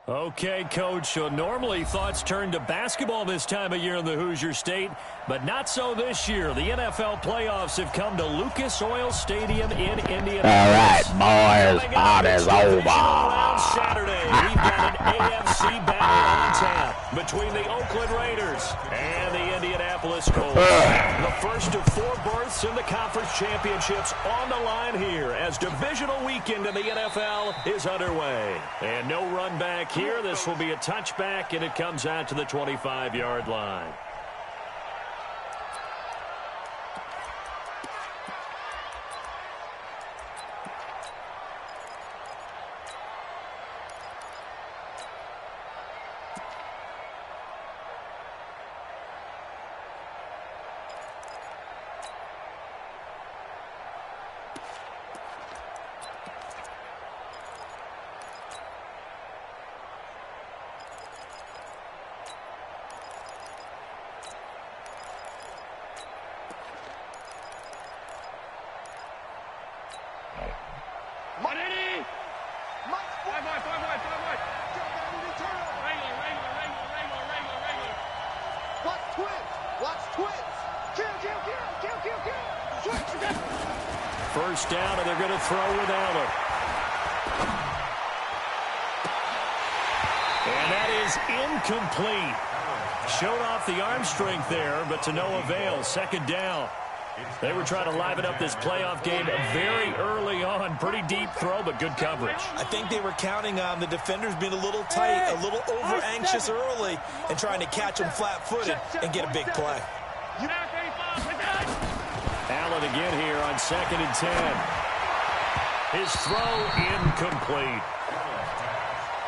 Okay, Coach, so normally thoughts turn to basketball this time of year in the Hoosier State, but not so this year. The NFL playoffs have come to Lucas Oil Stadium in Indianapolis. All right, boys, party's over. Saturday, we've got an AFC battle on tap between the Oakland Raiders and the Indianapolis Colts. The first of 4 berths in the conference championships on the line here as divisional weekend in the NFL is underway. And no run back here. This will be a touchback, and it comes out to the 25-yard line. First down, and they're going to throw without him. And that is incomplete. Showed off the arm strength there, but to no avail. Second down. They were trying to liven up this playoff game very early on. Pretty deep throw, but good coverage. I think they were counting on the defenders being a little tight, a little over-anxious early, and trying to catch them flat-footed and get a big play. Allen again here on 2nd and 10. His throw incomplete.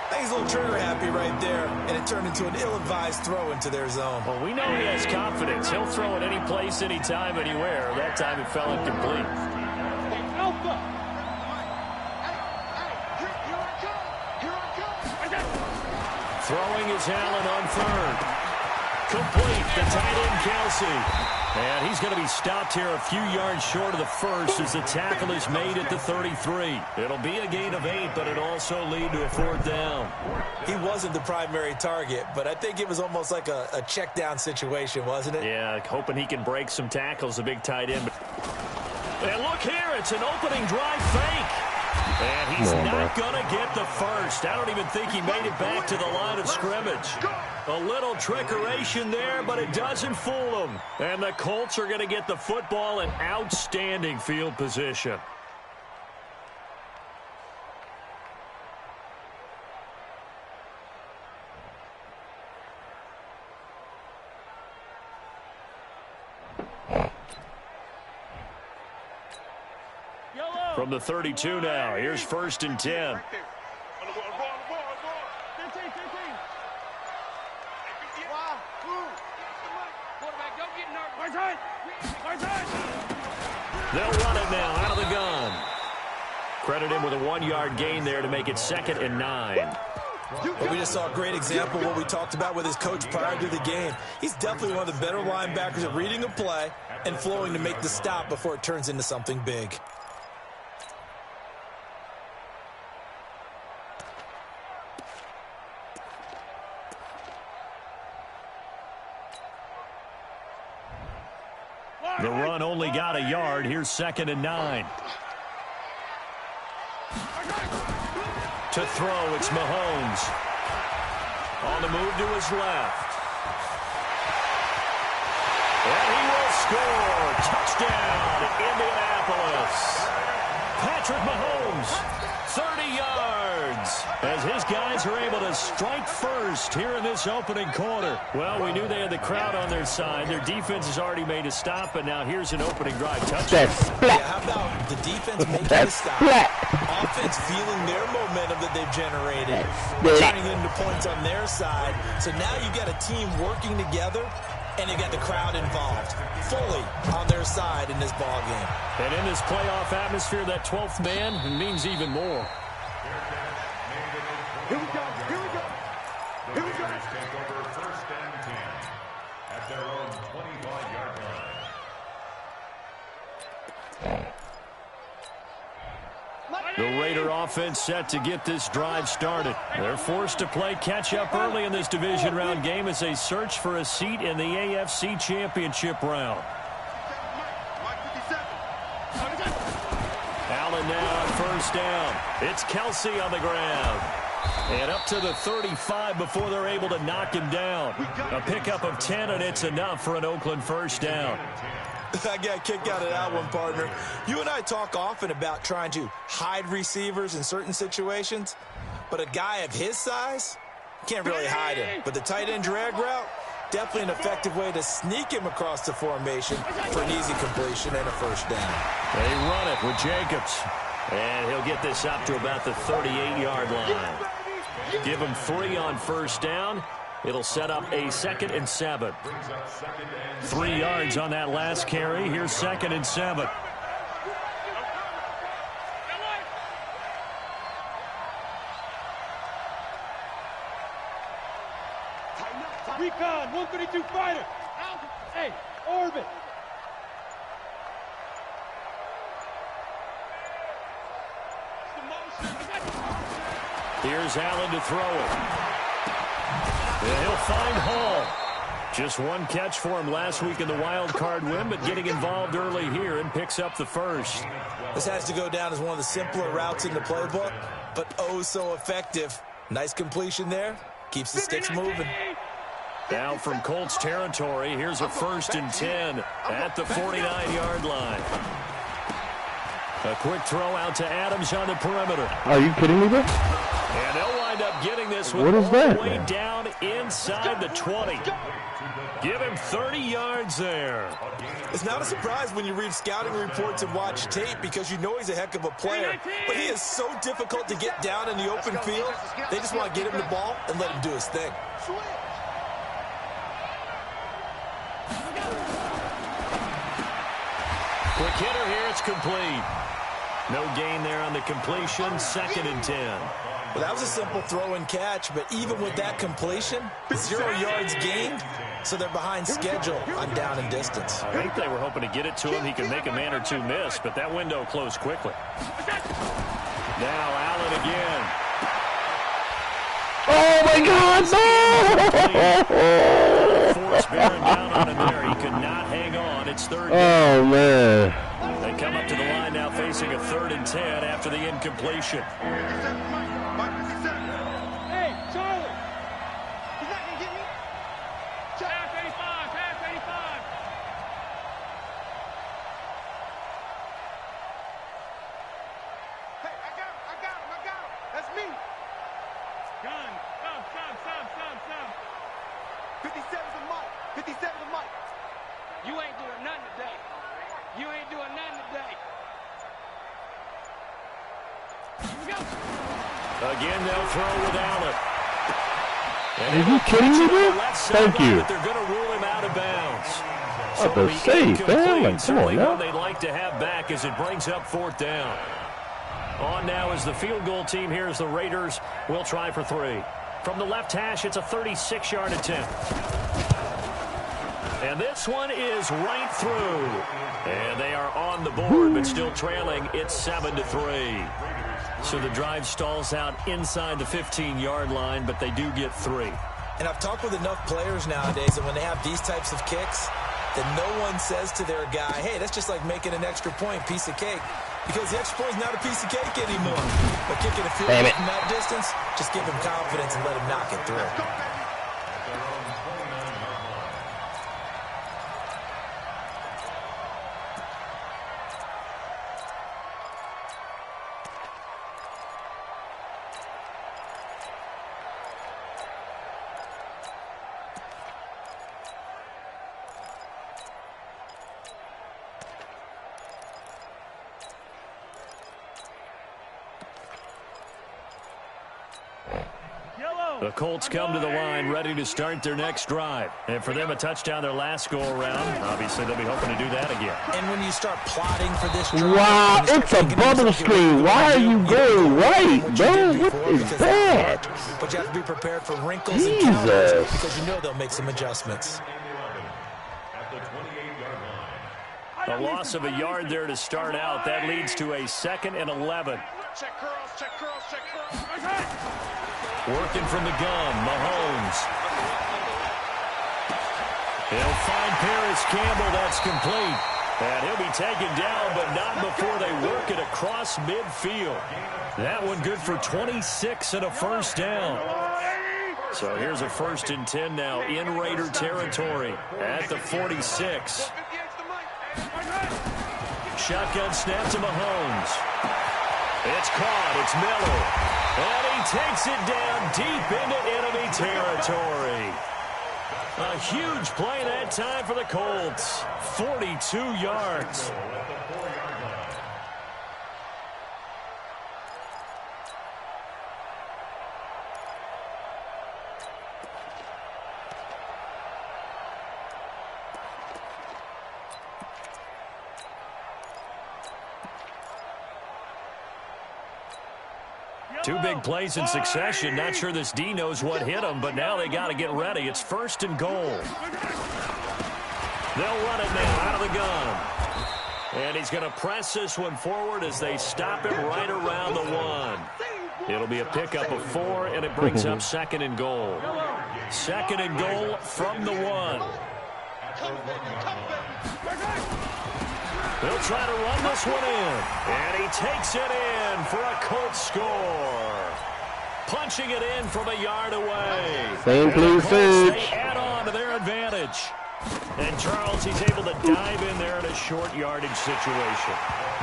I think he's a little trigger happy right there, and it turned into an ill-advised throw into their zone. Well, we know he has confidence. He'll throw it any place, anytime, anywhere. That time it fell incomplete. Throwing is Allen on 3rd. Complete. The tight end, Kelsey. And he's going to be stopped here a few yards short of the first as the tackle is made at the 33. It'll be a gain of 8, but it'll also lead to a 4th down. He wasn't the primary target, but I think it was almost like a check down situation, wasn't it? Yeah, hoping he can break some tackles, a big tight end. And look here, it's an opening drive fake. And he's not going to get the first. I don't even think he made it back to the line of scrimmage. A little trickeration there, but it doesn't fool him. And the Colts are going to get the football in outstanding field position. From the 32 now, here's 1st and 10. They'll run it now out of the gun. Credit him with a 1-yard gain there to make it 2nd and 9. But we just saw a great example of what we talked about with his coach prior to the game. He's definitely one of the better linebackers at reading a play and flowing to make the stop before it turns into something big. The run only got a yard. Here's 2nd and 9. To throw, it's Mahomes. On the move to his left. And he will score. Touchdown, Indianapolis. Patrick Mahomes, 30 yards. As his guys are able to strike first here in this opening quarter. Well, we knew they had the crowd on their side. Their defense has already made a stop, but now here's an opening drive touchdown. Yeah, how about the defense making a stop? Offense feeling their momentum that they've generated, turning into points on their side. So now you've got a team working together, and you've got the crowd involved, fully on their side in this ball game. And in this playoff atmosphere, that 12th man means even more. Here we go. Here we go. Here we go. Take over 1st and 10 at their own 25-yard line. The Raider offense set to get this drive started. They're forced to play catch-up early in this division round game as they search for a seat in the AFC Championship round. Allen now on first down. It's Kelsey on the ground. And up to the 35 before they're able to knock him down. A pickup of 10, and it's enough for an Oakland first down. I got kicked out of that one, partner. You and I talk often about trying to hide receivers in certain situations, but a guy of his size can't really hide him. But the tight end drag route, definitely an effective way to sneak him across the formation for an easy completion and a first down. They run it with Jacobs, and he'll get this up to about the 38-yard line. Give him 3 on first down. It'll set up a 2nd and 7. 3 yards on that last carry. Here's 2nd and 7. Recon, 132 fighter. Hey, orbit. Here's Allen to throw it. And he'll find Hall. Just one catch for him last week in the wild card win, but getting involved early here and picks up the first. This has to go down as one of the simpler routes in the playbook, but oh so effective. Nice completion there. Keeps the sticks moving. Now from Colts territory, here's a 1st and 10 at the 49-yard line. A quick throw out to Adams on the perimeter. Are you kidding me, bro? And they'll wind up getting this one all the way down inside the 20. Give him 30 yards there. It's not a surprise when you read scouting reports and watch tape because you know he's a heck of a player. But he is so difficult to get down in the open field. They just want to get him the ball and let him do his thing. Quick hitter here. It's complete. No gain there on the completion. 2nd and 10. Well, that was a simple throw and catch, but even with that completion, 0 yards gained, so they're behind schedule on down and distance. I think they were hoping to get it to him. He could make a man or two miss, but that window closed quickly. Now Allen again. Oh, my God, no! Force bearing down on him there. He could not hang on. It's 3rd down. Oh, man. They come up to the line now facing a 3rd and 10 after the incompletion. Hey, Charlie. He's not going to get me. Pass 85, pass 85. Hey, I got him. That's me. Gun. Stop. 57's a mic. 57's a mic. You ain't doing nothing today. Here we go. Again, they'll throw with Allen. Are you kidding me, bro? Thank you. They're going to rule him out of bounds. What the safe, man? Come on, now. They'd like to have back as it brings up 4th down. On now is the field goal team. Here's the Raiders. We'll try for 3. From the left hash, it's a 36-yard attempt. And this one is right through. And they are on the board, but still trailing. It's 7-3. So the drive stalls out inside the 15-yard line, but they do get 3. And I've talked with enough players nowadays that when they have these types of kicks, that no one says to their guy, hey, that's just like making an extra point, piece of cake. Because the extra point is not a piece of cake anymore. But kicking a field goal from that distance, just give him confidence and let him knock it through. The Colts come to the line ready to start their next drive. And for them, a touchdown their last go-around. Obviously, they'll be hoping to do that again. And when you start plotting for this drive... Wow, it's a bubble screen. Why are you going right, bro? What is that? But you have to be prepared for wrinkles and counters because you know they'll make some adjustments. A loss of a yard there to start out. That leads to a 2nd and 11. Check curls, check curls, check curls. Working from the gun, Mahomes. He'll find Paris Campbell. That's complete. And he'll be taken down, but not before they work it across midfield. That one good for 26 and a first down. So here's a 1st and 10 now in Raider territory at the 46. Shotgun snap to Mahomes. It's caught. It's Miller. And he takes it down deep into enemy territory. A huge play that time for the Colts. 42 yards. Two big plays in succession. Not sure this D knows what hit him, but now they got to get ready. It's 1st and goal. They'll run it now out of the gun. And he's going to press this one forward as they stop him right around the 1. It'll be a pickup of 4, and it brings up 2nd and goal. 2nd and goal from the 1. They'll try to run this one in. And he takes it in for a Colts score. Punching it in from a yard away. Same blue They add on to their advantage. And Charles, he's able to dive in there in a short yardage situation.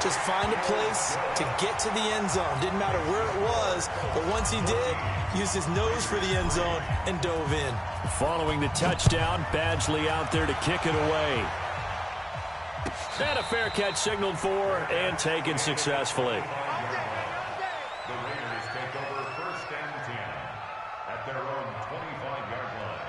Just find a place to get to the end zone. Didn't matter where it was, but once he did, used his nose for the end zone and dove in. Following the touchdown, Badgley out there to kick it away. And a fair catch signaled for and taken successfully. The Raiders take over 1st and 10 at their own 25-yard line.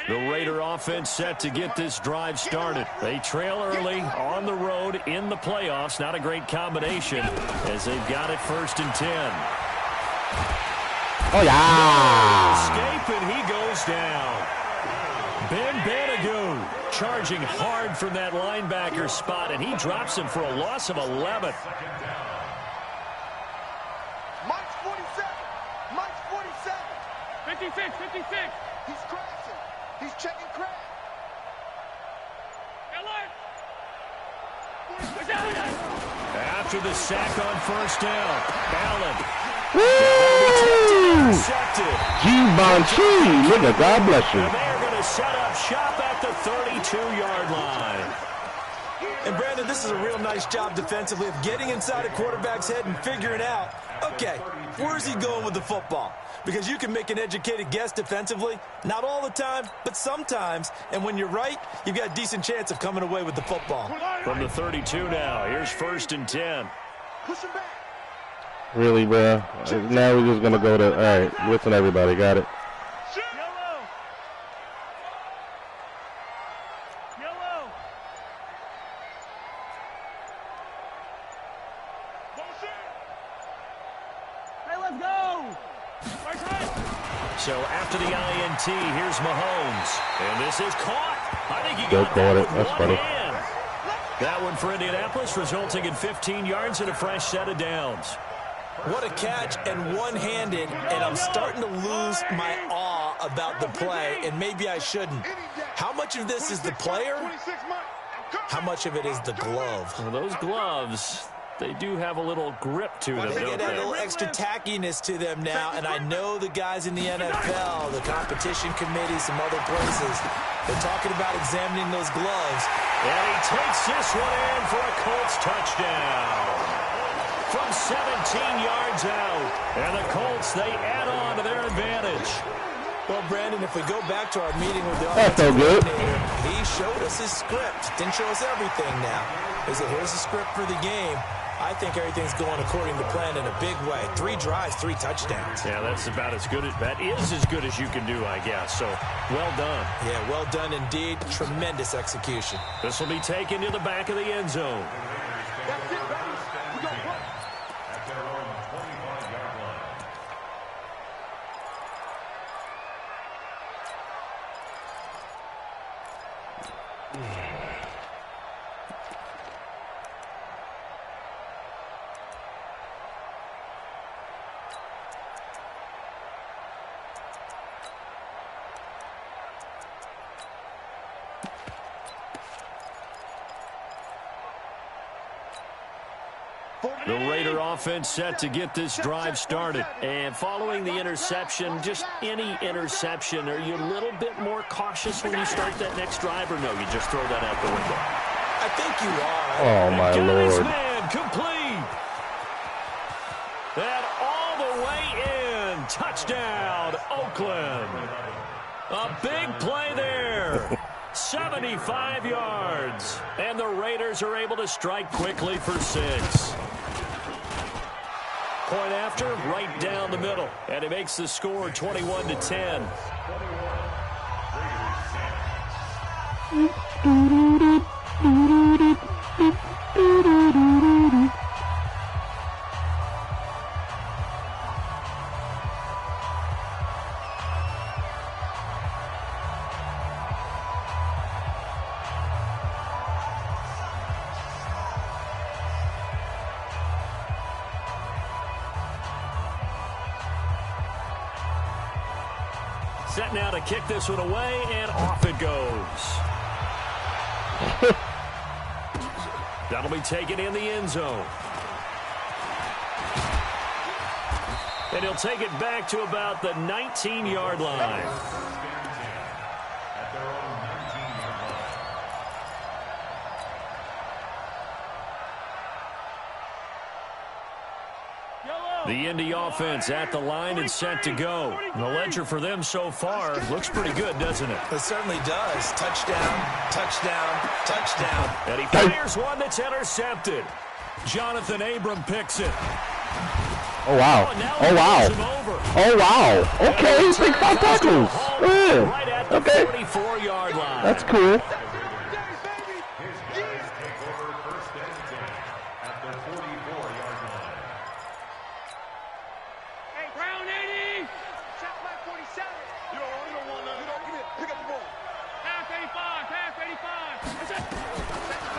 The Raider offense set to get this drive started. They trail early on the road in the playoffs. Not a great combination as they've got it 1st and 10. Oh, yeah. Escape, and he goes down. Ben Banagou charging hard from that linebacker spot, and he drops him for a loss of 11. Mike's 47. Mike's 47. 56, 56. He's crashing. He's checking crash. After the sack on 1st down, Allen. Woo! Givenchy. Look at God bless you. And they are going to set up shop at the 32-yard line. And Brandon, this is a real nice job defensively of getting inside a quarterback's head and figuring out, okay, where's he going with the football? Because you can make an educated guess defensively, not all the time, but sometimes. And when you're right, you've got a decent chance of coming away with the football. From the 32 now, here's 1st and 10. Push him back. Really, bro? Now we're just going to go to, all right, listen, everybody, got it. Yellow. Yellow. Hey, let's go. So after the INT, here's Mahomes. And this is caught. I think he Go got caught that it. with That's one funny. hand. That one for Indianapolis, resulting in 15 yards and a fresh set of downs. What a catch, and one-handed, and I'm starting to lose my awe about the play, and maybe I shouldn't. How much of this is the player? How much of it is the glove? Well, those gloves, they do have a little grip to them, They don't get a they? little extra tackiness to them now, and I know the guys in the NFL, the competition committee, some other places, they're talking about examining those gloves. And he takes this one in for a Colts touchdown. From 17 yards out. And the Colts, they add on to their advantage. Well, Brandon, if we go back to our meeting with the That's so offensive good. coordinator, he showed us his script. Didn't show us everything now. He said, here's the script for the game. I think everything's going according to plan in a big way. 3 drives, 3 touchdowns. Yeah, that's about as good as, that is as good as you can do, I guess. So, well done. Yeah, well done indeed. Tremendous execution. This will be taken to the back of the end zone. That's it, baby. We got one. At their own 25-yard line. The Raider offense set to get this drive started. And following the interception, just any interception, are you a little bit more cautious when you start that next drive, or no, you just throw that out the window? I think you are. Oh, my Lord. Man, complete. And all the way in. Touchdown, Oakland. A big play there. 75 yards. And the Raiders are able to strike quickly for 6. Point after, right down the middle. And it makes the score 21-10. Set now to kick this one away, and off it goes. That'll be taken in the end zone. And he'll take it back to about the 19-yard line. The Indy offense at the line and set to go. The ledger for them so far looks pretty good, doesn't it? It certainly does. Touchdown, touchdown, touchdown. And he fires one that's intercepted. Jonathan Abram picks it. Oh, wow. Oh, wow. Oh, wow. Okay, big 5 tackles. Yeah. Right at the Okay. 44-yard line. That's cool.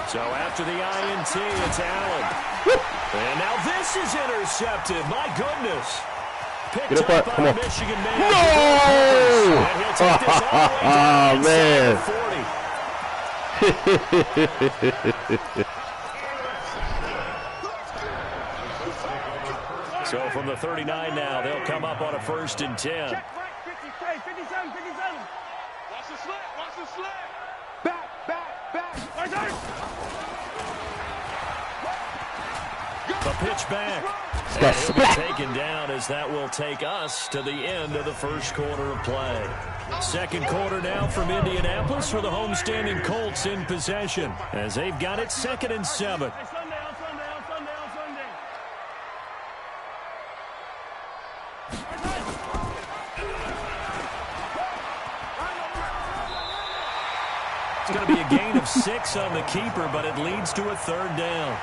So after the INT, it's Allen. And now this is intercepted. My goodness. Picked up by the Michigan man. No! And he'll take this all the way down inside the 40. So from the 39 now, they'll come up on a 1st and 10. 57, 57. Watch the slant, watch the slant. Back. The pitch back. And he'll be taken down as that will take us to the end of the first quarter of play. Second quarter now from Indianapolis for the homestanding Colts in possession as they've got it 2nd and 7. It's going to be a gain of 6 on the keeper, but it leads to a 3rd down.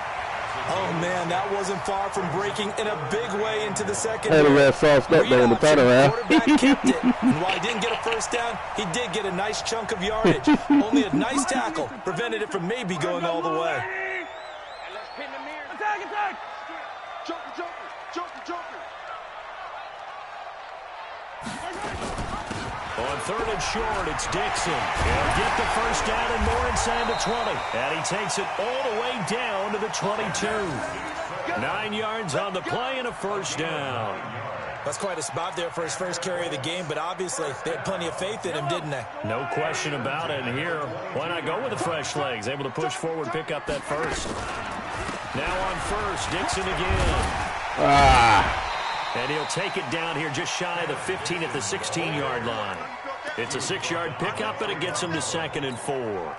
Oh, man, that wasn't far from breaking in a big way into the second. Had a red sauce that there in the turnaround. Quarterback kept it. And while he didn't get a first down, he did get a nice chunk of yardage. Only a nice tackle prevented it from maybe going all the way. Attack! Joker! On 3rd and short, it's Dixon. He'll get the first down and more inside the 20. And he takes it all the way down to the 22. 9 yards on the play and a first down. That's quite a spot there for his first carry of the game, but obviously they had plenty of faith in him, didn't they? No question about it. And here, why not go with the fresh legs? Able to push forward, pick up that first. Now on 1st, Dixon again. And he'll take it down here just shy of the 15 at the 16-yard line. It's a 6-yard pickup, but it gets him to 2nd and 4.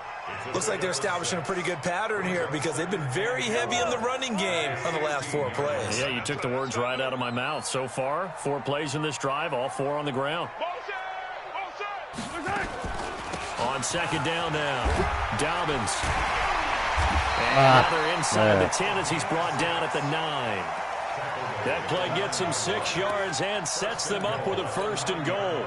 Looks like they're establishing a pretty good pattern here because they've been very heavy in the running game on the last 4 plays. Yeah, you took the words right out of my mouth. So far, 4 plays in this drive, all 4 on the ground. On 2nd down now, Dobbins. And another inside the 10 as he's brought down at the 9. That play gets him 6 yards and sets them up with a 1st and goal.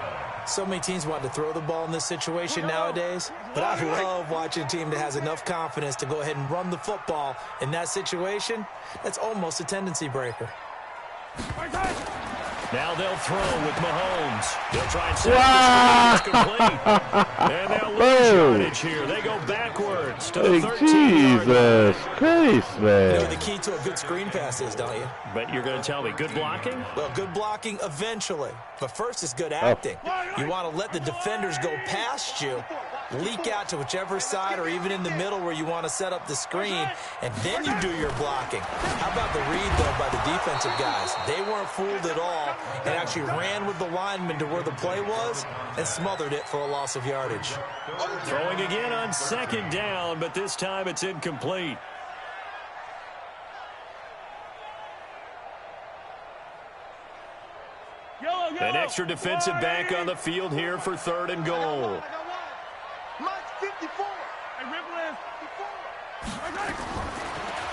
So many teams want to throw the ball in this situation nowadays, but I love watching a team that has enough confidence to go ahead and run the football in that situation. That's almost a tendency breaker. Now they'll throw with Mahomes. They'll try and set this complete. And they'll lose yardage here. They go backwards to the 13-yard line. Jesus Christ, man. You know what the key to a good screen pass is, don't you? But you're going to tell me, good blocking? Well, good blocking eventually. But first is good acting. You want to let the defenders go past you, leak out to whichever side or even in the middle where you want to set up the screen, and then you do your blocking. How about the read, though, by the defensive guys? They weren't fooled at all and actually ran with the lineman to where the play was and smothered it for a loss of yardage. Throwing again on second down, but this time it's incomplete. An extra defensive back on the field here for 3rd and goal.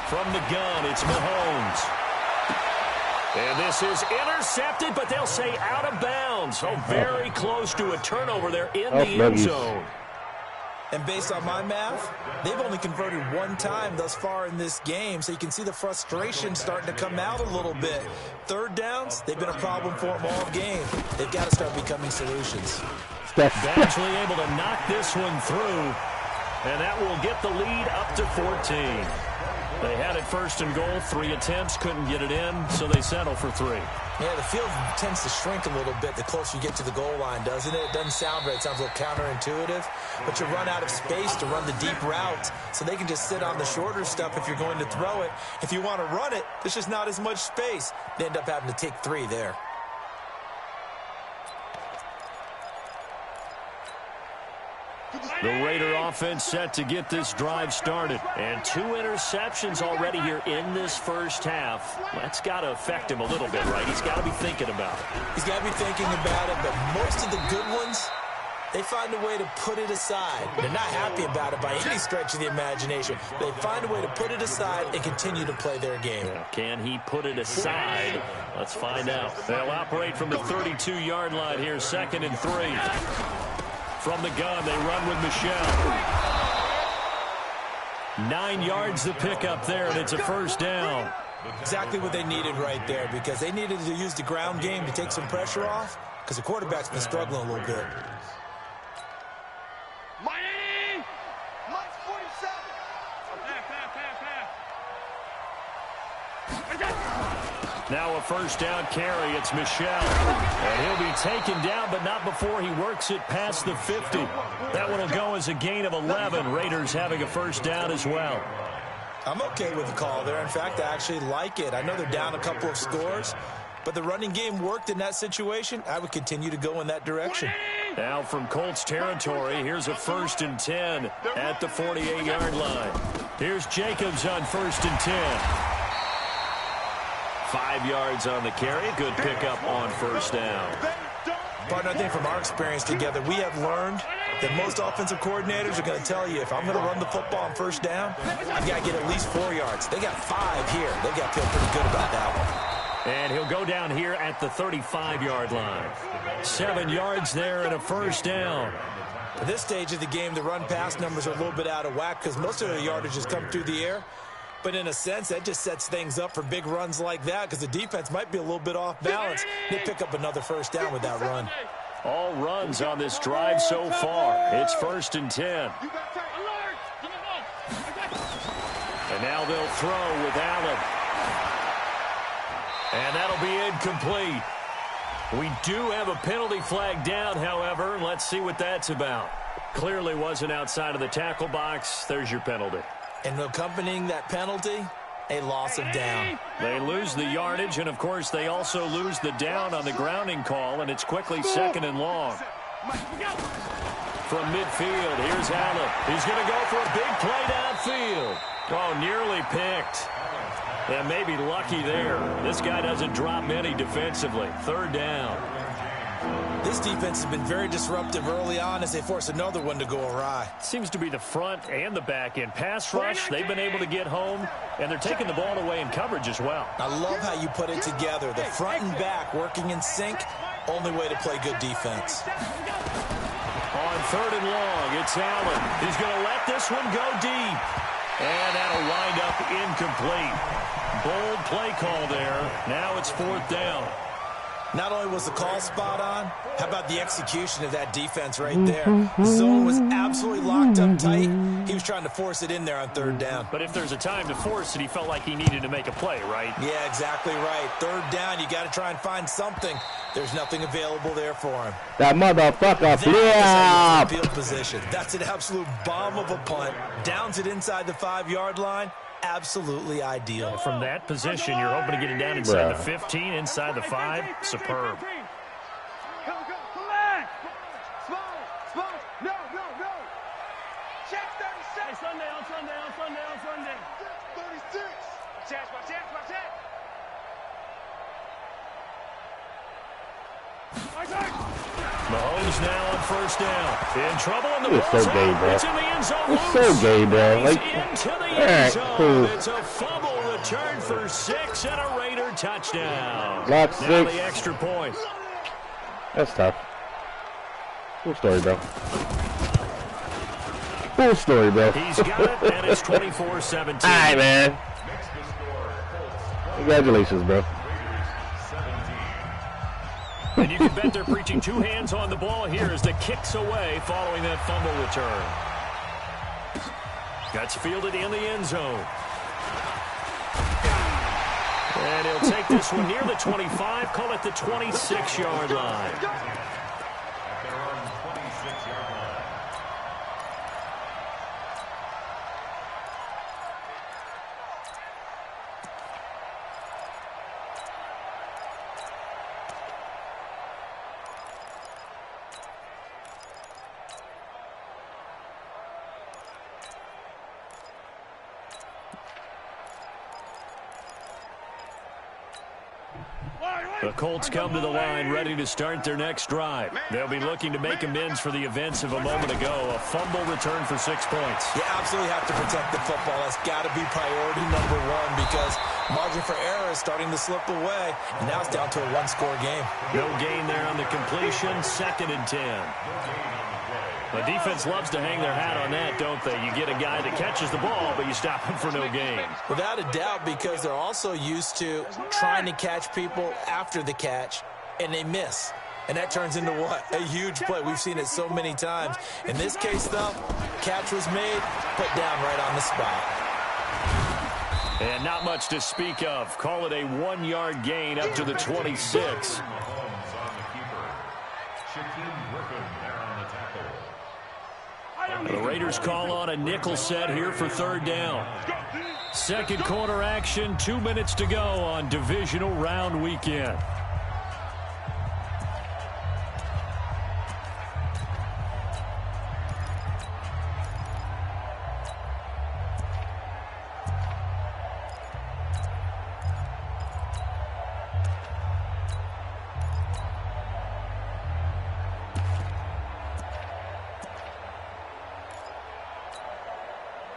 From the gun, it's Mahomes. And this is intercepted, but they'll say out of bounds. So very close to a turnover there in the end zone. And based on my math, they've only converted one time thus far in this game, so you can see the frustration starting to come out a little bit. 3rd downs, they've been a problem for them all game. They've got to start becoming solutions. Eventually able to knock this one through, and that will get the lead up to 14. They had it 1st and goal, 3 attempts, couldn't get it in, so they settle for 3. Yeah, the field tends to shrink a little bit the closer you get to the goal line, doesn't it? It doesn't sound right. It sounds a little counterintuitive. But you run out of space to run the deep route, so they can just sit on the shorter stuff if you're going to throw it. If you want to run it, there's just not as much space. They end up having to take 3 there. The Raider offense set to get this drive started. And 2 interceptions already here in this first half. That's got to affect him a little bit, right? He's got to be thinking about it. He's got to be thinking about it, but most of the good ones, they find a way to put it aside. They're not happy about it by any stretch of the imagination. They find a way to put it aside and continue to play their game. Yeah, can he put it aside? Let's find out. They'll operate from the 32-yard line here, 2nd and 3. From the gun, they run with Michelle. 9 yards to pick up there, and it's a 1st down. Exactly what they needed right there, because they needed to use the ground game to take some pressure off, because the quarterback's been struggling a little bit. Miami! Mike's 47. Now a 1st down carry. It's Michelle. And he'll be taken down, but not before he works it past the 50. That one will go as a gain of 11. Raiders having a 1st down as well. I'm okay with the call there. In fact, I actually like it. I know they're down a couple of scores, but the running game worked in that situation. I would continue to go in that direction. Now from Colts territory, here's a 1st and 10 at the 48-yard line. Here's Jacobs on 1st and 10. 5 yards on the carry. Good pickup on 1st down. Partner, I think from our experience together, we have learned that most offensive coordinators are going to tell you, if I'm going to run the football on 1st down, I've got to get at least 4 yards. They got 5 here. They've got to feel pretty good about that one. And he'll go down here at the 35-yard line. 7 yards there and a 1st down. At this stage of the game, the run-pass numbers are a little bit out of whack because most of the yardage has come through the air. But in a sense, that just sets things up for big runs like that because the defense might be a little bit off balance. They pick up another 1st down with that run. All runs on this drive so far. It's 1st and 10. And now they'll throw with Allen. And that'll be incomplete. We do have a penalty flag down, however. Let's see what that's about. Clearly wasn't outside of the tackle box. There's your penalty. And accompanying that penalty, a loss of down. They lose the yardage, and, of course, they also lose the down on the grounding call, and it's quickly 2nd and long. From midfield, here's Allen. He's going to go for a big play downfield. Oh, nearly picked. Yeah, maybe lucky there. This guy doesn't drop many defensively. 3rd down. This defense has been very disruptive early on as they force another one to go awry. Seems to be the front and the back end. Pass rush, they've been able to get home, and they're taking the ball away in coverage as well. I love how you put it together. The front and back working in sync. Only way to play good defense. On 3rd and long, it's Allen. He's going to let this one go deep. And that'll wind up incomplete. Bold play call there. Now it's 4th down. Not only was the call spot on, how about the execution of that defense right there? The zone was absolutely locked up tight. He was trying to force it in there on 3rd down. But if there's a time to force it, he felt like he needed to make a play, right? Yeah, exactly right. 3rd down, you got to try and find something. There's nothing available there for him. That motherfucker flip. Field position. That's an absolute bomb of a punt. Downs it inside the 5-yard line. Absolutely ideal. From that position, you're hoping to get it down inside the 15, inside the 5. Superb. Mahomes now on 1st down. In trouble in the ball. It's so gay, bro. It's in the end zone. It's so gay, bro. Like, into the end zone. Cool. It's a fumble return for 6 and a Raider touchdown. Not now 6. the extra point. That's tough. Cool story, bro. Cool story, bro. He's got it, and it's 24-17. All right, man. Congratulations, bro. And you can bet they're preaching 2 hands on the ball here as the kick's away following that fumble return. That's fielded in the end zone. And he'll take this one near the 25, call it the 26-yard line. The Colts come to the line ready to start their next drive. They'll be looking to make amends for the events of a moment ago. A fumble return for 6 points. You absolutely have to protect the football. That's got to be priority number 1 because margin for error is starting to slip away. And now it's down to a 1-score game. No gain there on the completion. 2nd and 10. The defense loves to hang their hat on that, don't they? You get a guy that catches the ball, but you stop him for no gain. Without a doubt, because they're also used to trying to catch people after the catch, and they miss. And that turns into what? A huge play. We've seen it so many times. In this case, though, catch was made, put down right on the spot. And not much to speak of. Call it a 1-yard gain up to the 26. The Raiders call on a nickel set here for 3rd down. Second quarter action, 2 minutes to go on Divisional Round weekend.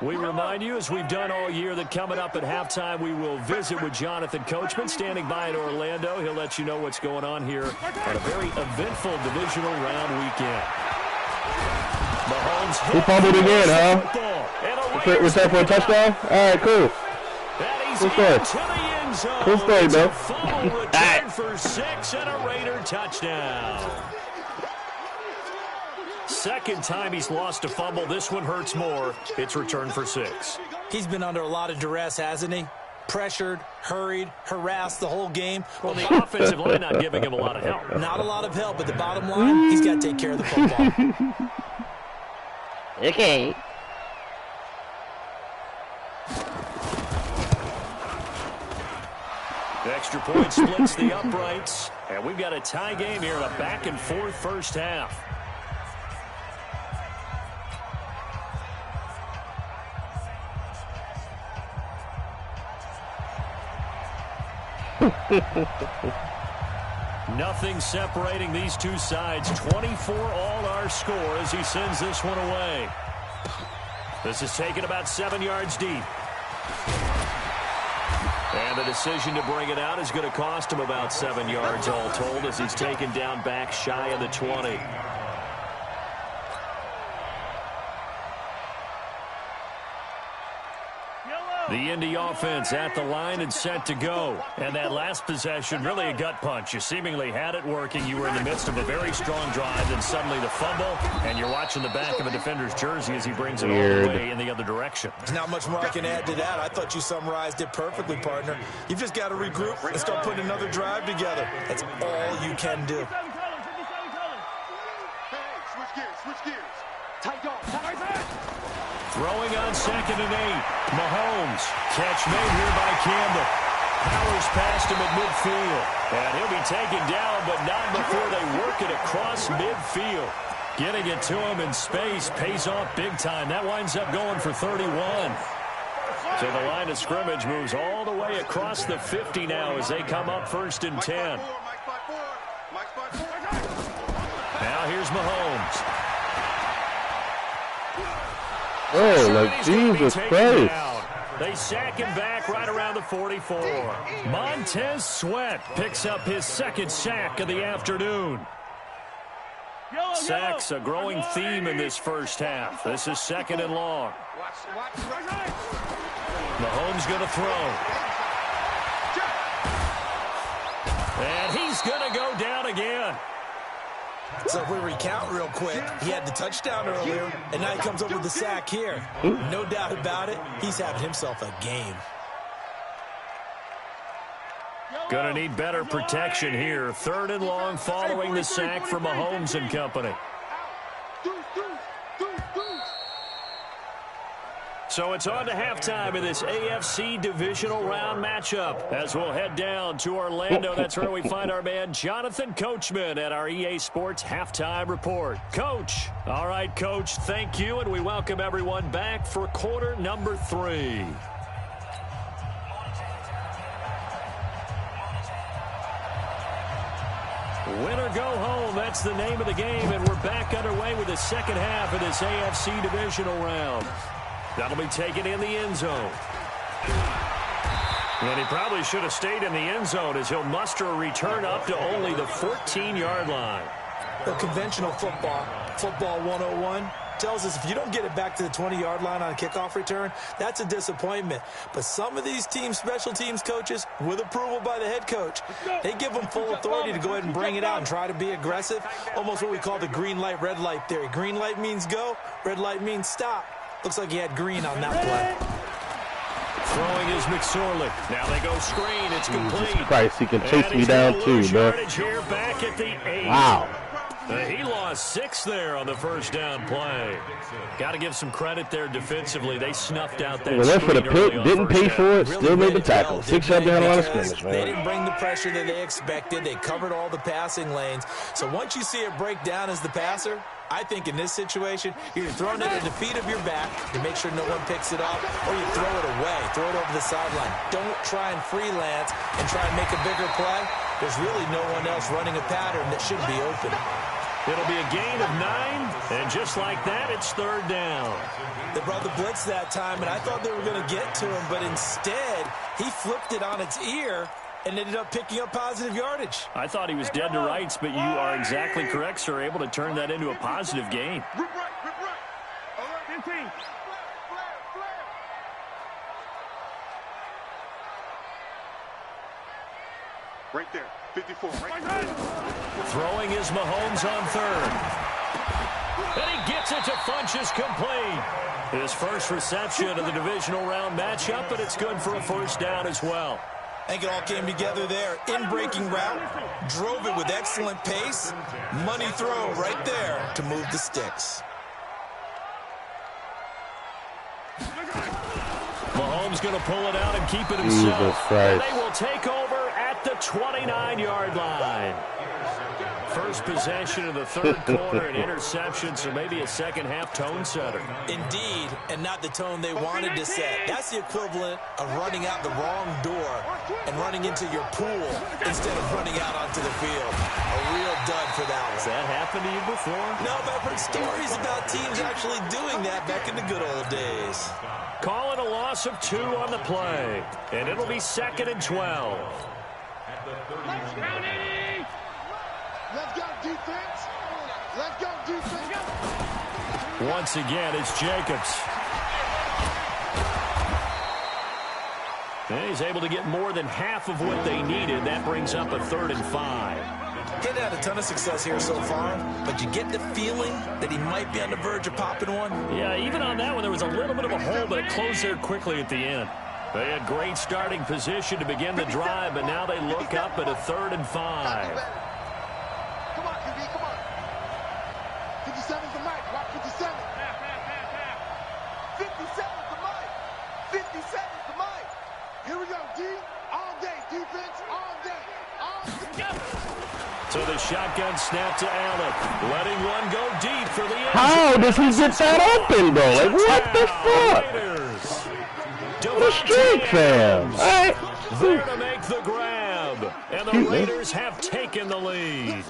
We remind you, as we've done all year, that coming up at halftime, we will visit with Jonathan Coachman, standing by in Orlando. He'll let you know what's going on here on a very eventful Divisional Round weekend. Mahomes he fumbled again, huh? Was that for a touchdown? All right, cool. Cool story, bro. Fumble return for 6 and a Raider touchdown. Second time he's lost a fumble. This one hurts more. It's returned for 6. He's been under a lot of duress, hasn't he? Pressured, hurried, harassed the whole game. Well, the offensive line not giving him a lot of help. Not a lot of help, but the bottom line, he's got to take care of the football. Okay. The extra point splits the uprights. And we've got a tie game here in a back-and-forth first half. Nothing separating these two sides. 24 all our score as he sends this one away. This is taken about 7 yards deep. And And the decision to bring it out is going to cost him about 7 yards all told as he's taken down back shy of the 20. The Indy offense at the line and set to go. And that last possession, really a gut punch. You seemingly had it working. You were in the midst of a very strong drive, then suddenly the fumble, and you're watching the back of a defender's jersey as he brings it all the way in the other direction. There's not much more I can add to that. I thought you summarized it perfectly, partner. You've just got to regroup and start putting another drive together. That's all you can do. Switch gears. Tight dog. Tight. Throwing on 2nd and 8. Mahomes. Catch made here by Campbell. Powers past him at midfield. And he'll be taken down, but not before they work it across midfield. Getting it to him in space pays off big time. That winds up going for 31. So the line of scrimmage moves all the way across the 50 now as they come up 1st and 10. Now here's Mahomes. Oh, like Jesus Christ. They sack him back right around the 44. Montez Sweat picks up his 2nd sack of the afternoon. Sacks a growing theme in this first half. This is 2nd and long. Mahomes going to throw. And he's going to go down again. So if we recount real quick, he had the touchdown earlier, and now he comes up with the sack here. No doubt about it, he's having himself a game. Going to need better protection here. 3rd and long following the sack for Mahomes and company. So it's on to halftime in this AFC Divisional round matchup. As we'll head down to Orlando, that's where we find our man Jonathan Coachman at our EA Sports Halftime Report. Coach. All right, Coach, thank you, and we welcome everyone back for quarter number 3. Win or go home, that's the name of the game, and we're back underway with the second half of this AFC Divisional round. That'll be taken in the end zone. And he probably should have stayed in the end zone as he'll muster a return up to only the 14-yard line. The conventional football 101, tells us if you don't get it back to the 20-yard line on a kickoff return, that's a disappointment. But some of these teams, special teams coaches, with approval by the head coach, they give them full authority to go ahead and bring it out and try to be aggressive, almost what we call the green light, red light theory. Green light means go, red light means stop. Looks like he had green on that play. Throwing is McSorley. Now they go screen. It's complete. Jesus Christ, he can chase me down too, bro. Here back at the 8. Wow. He lost 6 there on the first down play. Got to give some credit there defensively. They snuffed out that went for the pick, didn't pay for it, still made the tackle. Well, 6 yards behind the line of scrimmage, man. They didn't bring the pressure that they expected. They covered all the passing lanes. So once you see it break down as the passer, I think in this situation, you're throwing it at the feet of your back to make sure no one picks it up, or you throw it away, throw it over the sideline. Don't try and freelance and try and make a bigger play. There's really no one else running a pattern that should be open. It'll be a gain of 9, and just like that, it's 3rd down. They brought the blitz that time, and I thought they were going to get to him, but instead, he flipped it on its ear and ended up picking up positive yardage. I thought he was dead to rights, but you are exactly correct, sir, able to turn that into a positive gain. Rip right. All right, 15. Right there, 54. Right there. Throwing is Mahomes on 3rd. And he gets it to Funchess complete. His first reception of the divisional round matchup, but it's good for a 1st down as well. I think it all came together there. In-breaking route, drove it with excellent pace. Money throw right there to move the sticks. Mahomes going to pull it out and keep it himself. Jesus Christ. And they will take over at the 29-yard line. First possession of the 3rd quarter, an interception, so maybe a second-half tone setter. Indeed, and not the tone they wanted to set. That's the equivalent of running out the wrong door and running into your pool instead of running out onto the field. A real dud for that one. Has that happened to you before? No, but I've heard stories about teams actually doing that back in the good old days. Call it a loss of 2 on the play, and it'll be 2nd and 12. Let's go, defense. Let's go, defense. Once again, it's Jacobs. And he's able to get more than half of what they needed. That brings up a 3rd and 5. He's had a ton of success here so far, but you get the feeling that he might be on the verge of popping one. Yeah, even on that one, there was a little bit of a hole, but it closed there quickly at the end. They had great starting position to begin the drive, but now they look up at a 3rd and 5. Come on, QB, come on. 57's the mic. Watch 57. 57's the mic. 57's the mic. Here we go, D. All day, defense, all day. All day. So the shotgun snap to Allen, letting one go deep for the end. How does he get that open, though? Like, what the fuck? What a streak, fam. Right. There to make the grab. And the Raiders have taken the lead.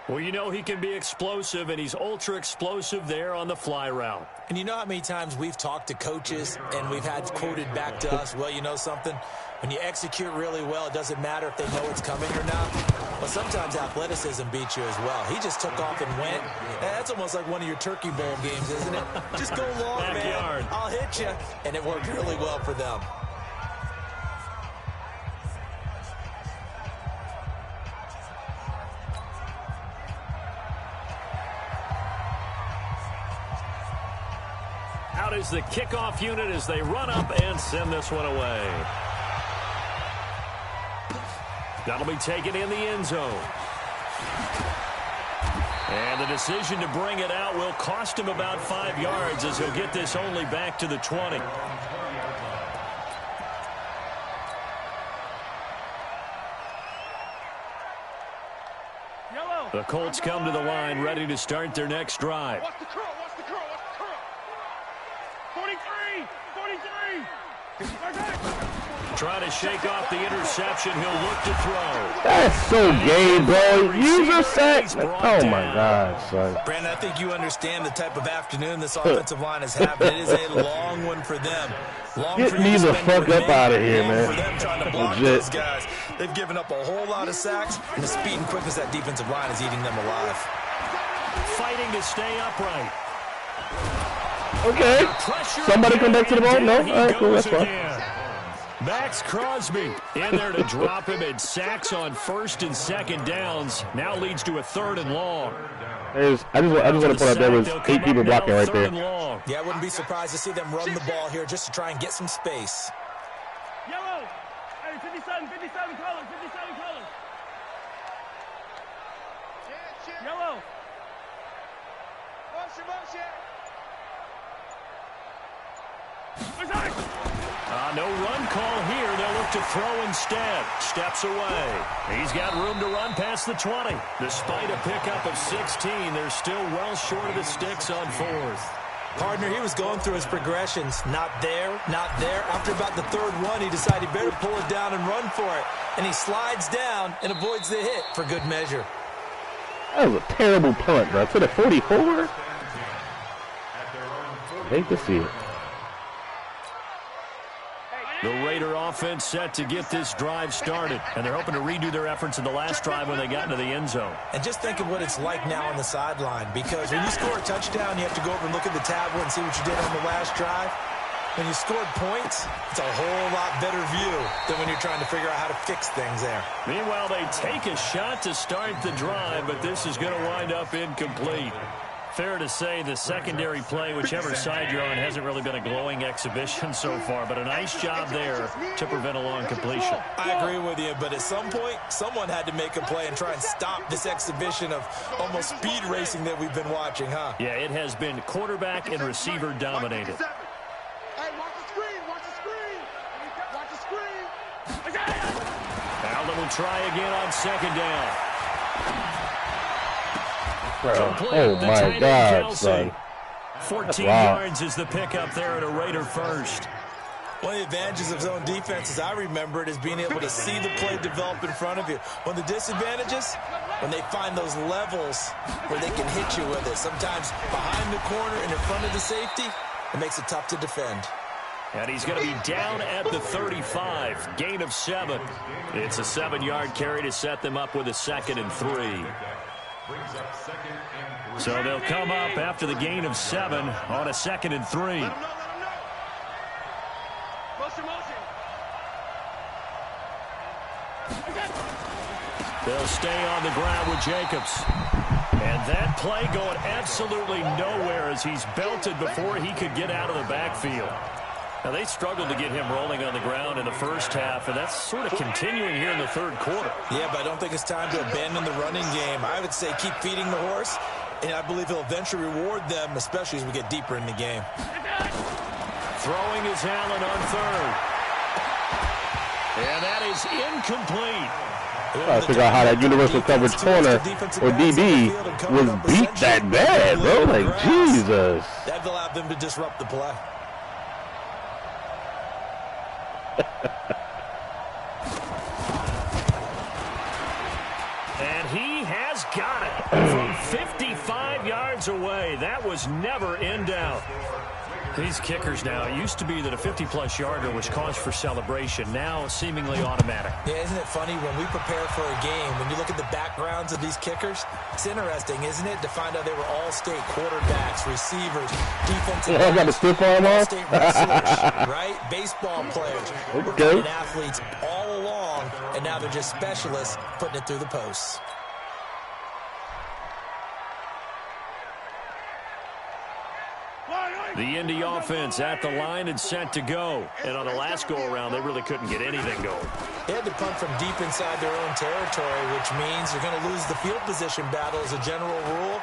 Well, you know he can be explosive, and he's ultra-explosive there on the fly route. And you know how many times we've talked to coaches and we've had quoted back to us, well, you know something? When you execute really well, it doesn't matter if they know it's coming or not. But sometimes athleticism beats you as well. He just took off and went. That's almost like one of your Turkey Bowl games, isn't it? Just go long, Backyard. man. I'll hit you. And it worked really well for them. Out is the kickoff unit as they run up and send this one away. That'll be taken in the end zone. And the decision to bring it out will cost him about 5 yards as he'll get this only back to the 20. The Colts come to the line ready to start their next drive. Watch the curl, watch the curl, watch the curl. 43, 43. Trying to shake off the interception. He'll look to throw. That's so gay, bro. User sack. Oh, my God, son. Brandon, I think you understand the type of afternoon this offensive line is having. It is a long one for them. Long Get for you me to the spend fuck your up name, out of here, long man. for them trying to block Legit. those guys. They've given up a whole lot of sacks, and the speed and quickness of that defensive line is eating them alive. Fighting to stay upright. Okay. Somebody come back to the ball? No? All right, cool. That's fine. Max Crosby in there to drop him, and sacks on 1st and 2nd downs now leads to a 3rd and long. I just want to put out there was 8 people blocking right there. Yeah, I wouldn't be surprised to see them run the ball here just to try and get some space. Yellow. Hey, 57 colors, 57 colors. Yellow. Motion. No run call here. They'll look to throw instead. Steps away. He's got room to run past the 20. Despite a pickup of 16, they're still well short of the sticks on 4th. Partner, he was going through his progressions. Not there, not there. After about the 3rd one, he decided he better pull it down and run for it. And he slides down and avoids the hit for good measure. That was a terrible punt, bro. To the 44? Hate to see it. The Raider offense set to get this drive started, and they're hoping to redo their efforts in the last drive when they got into the end zone. And just think of what it's like now on the sideline, because when you score a touchdown, you have to go over and look at the tablet and see what you did on the last drive. When you scored points, it's a whole lot better view than when you're trying to figure out how to fix things there. Meanwhile, they take a shot to start the drive, but this is going to wind up incomplete. Fair to say the secondary play, whichever side you're on, hasn't really been a glowing exhibition so far, but a nice job there to prevent a long completion. I agree with you, but at some point, someone had to make a play and try and stop this exhibition of almost speed racing that we've been watching, huh? Yeah, it has been quarterback and receiver dominated. Hey, watch the screen, watch the screen. Watch the screen. Allen will try again on 2nd down. Oh, my God, son. 14 yards is the pickup there at a Raider 1st. One of the advantages of zone defense, as I remember it, is being able to see the play develop in front of you. One of the disadvantages, when they find those levels where they can hit you with it. Sometimes behind the corner and in front of the safety, it makes it tough to defend. And he's going to be down at the 35. Gain of 7. It's a 7-yard carry to set them up with a 2nd and 3. So they'll come up after the gain of 7 on a 2nd and 3. They'll stay on the ground with Jacobs. And that play going absolutely nowhere as he's belted before he could get out of the backfield. Now, they struggled to get him rolling on the ground in the first half, and that's sort of continuing here in the third quarter. Yeah, but I don't think it's time to abandon the running game. I would say keep feeding the horse, and I believe he'll eventually reward them, especially as we get deeper in the game. Throwing is Allen on 3rd. And that is incomplete. I figure out how that universal coverage corner or DB was beat that bad, bro. Like, Jesus. That allowed them to disrupt the play. And he has got it from 55 yards away. That was never in doubt. These kickers now, it used to be that a 50-plus yarder was cause for celebration. Now seemingly automatic. Yeah, isn't it funny when we prepare for a game, when you look at the backgrounds of these kickers, it's interesting, isn't it, to find out they were all-state quarterbacks, receivers, defensive I got the stiff arm on. All-state wrestlers, right? Baseball players. Okay. Athletes all along, and now they're just specialists putting it through the posts. The Indy offense at the line and set to go. And on the last go-around, they really couldn't get anything going. They had to punt from deep inside their own territory, which means you're going to lose the field position battle as a general rule.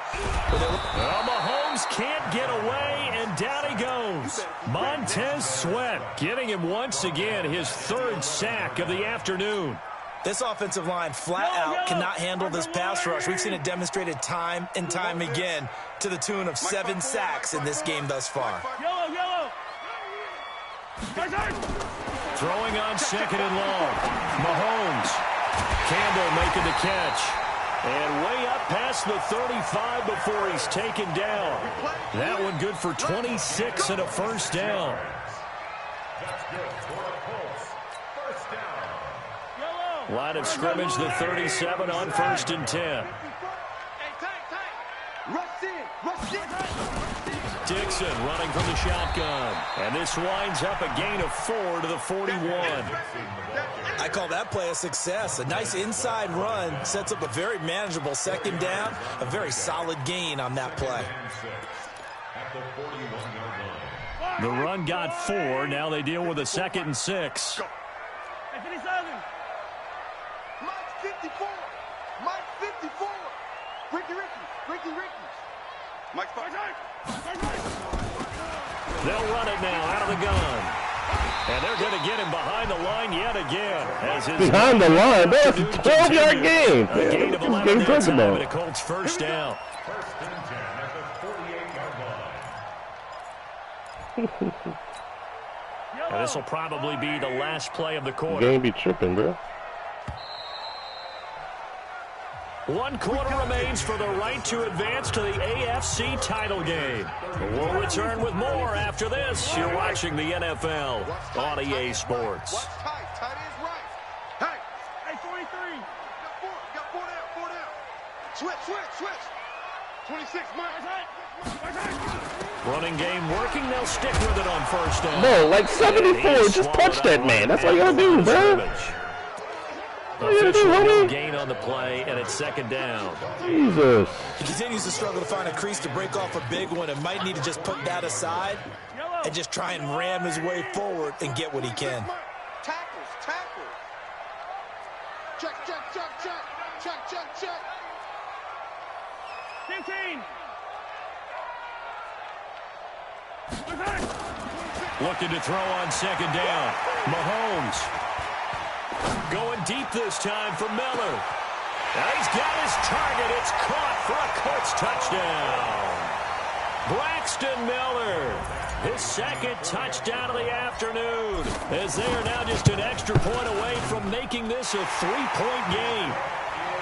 Well, Mahomes can't get away, and down he goes. Montez Sweat getting him once again his 3rd sack of the afternoon. This offensive line flat out cannot handle this pass rush. We've seen it demonstrated time and time again to the tune of 7 sacks in this game thus far. Throwing on 2nd and long. Mahomes. Campbell making the catch. And way up past the 35 before he's taken down. That one good for 26 and a 1st down. That's good for the Colts. 1st down. Line of scrimmage, the 37 on 1st and 10. Dixon running from the shotgun. And this winds up a gain of 4 to the 41. I call that play a success. A nice inside run sets up a very manageable 2nd down. A very solid gain on that play. The run got 4. Now they deal with a 2nd and 6. Mike 54. Mike 54. Ricky. Mike 5. They'll run it now out of the gun. And they're going to get him behind the line yet again. As his behind the line? That's a 12-yard game. A gain of 11 that time and a Colts 1st down. 1st and 10 at the 48-yard line. Now this will probably be the last play of the quarter. Game be tripping, bro. 1 quarter remains for the right to advance to the AFC title game. We'll return with more after this. You're watching the NFL on EA Sports. Watch tight. Tight is right. Hey, 43. Got 4 down. Switch. 26, Mike. Running game working. They'll stick with it on 1st down. No, like 74. Just punch that man. That's all you gotta do, bro. Officially no gain on the play, and it's 2nd down. Jesus. He continues to struggle to find a crease to break off a big one and might need to just put that aside and just try and ram his way forward and get what he can. Tackles. Check. 15. Looking to throw on 2nd down. Mahomes. Going deep this time for Miller. Now he's got his target. It's caught for a Colts touchdown. Braxton Miller his second touchdown of the afternoon, as they are now just an extra point away from making this a 3-point game.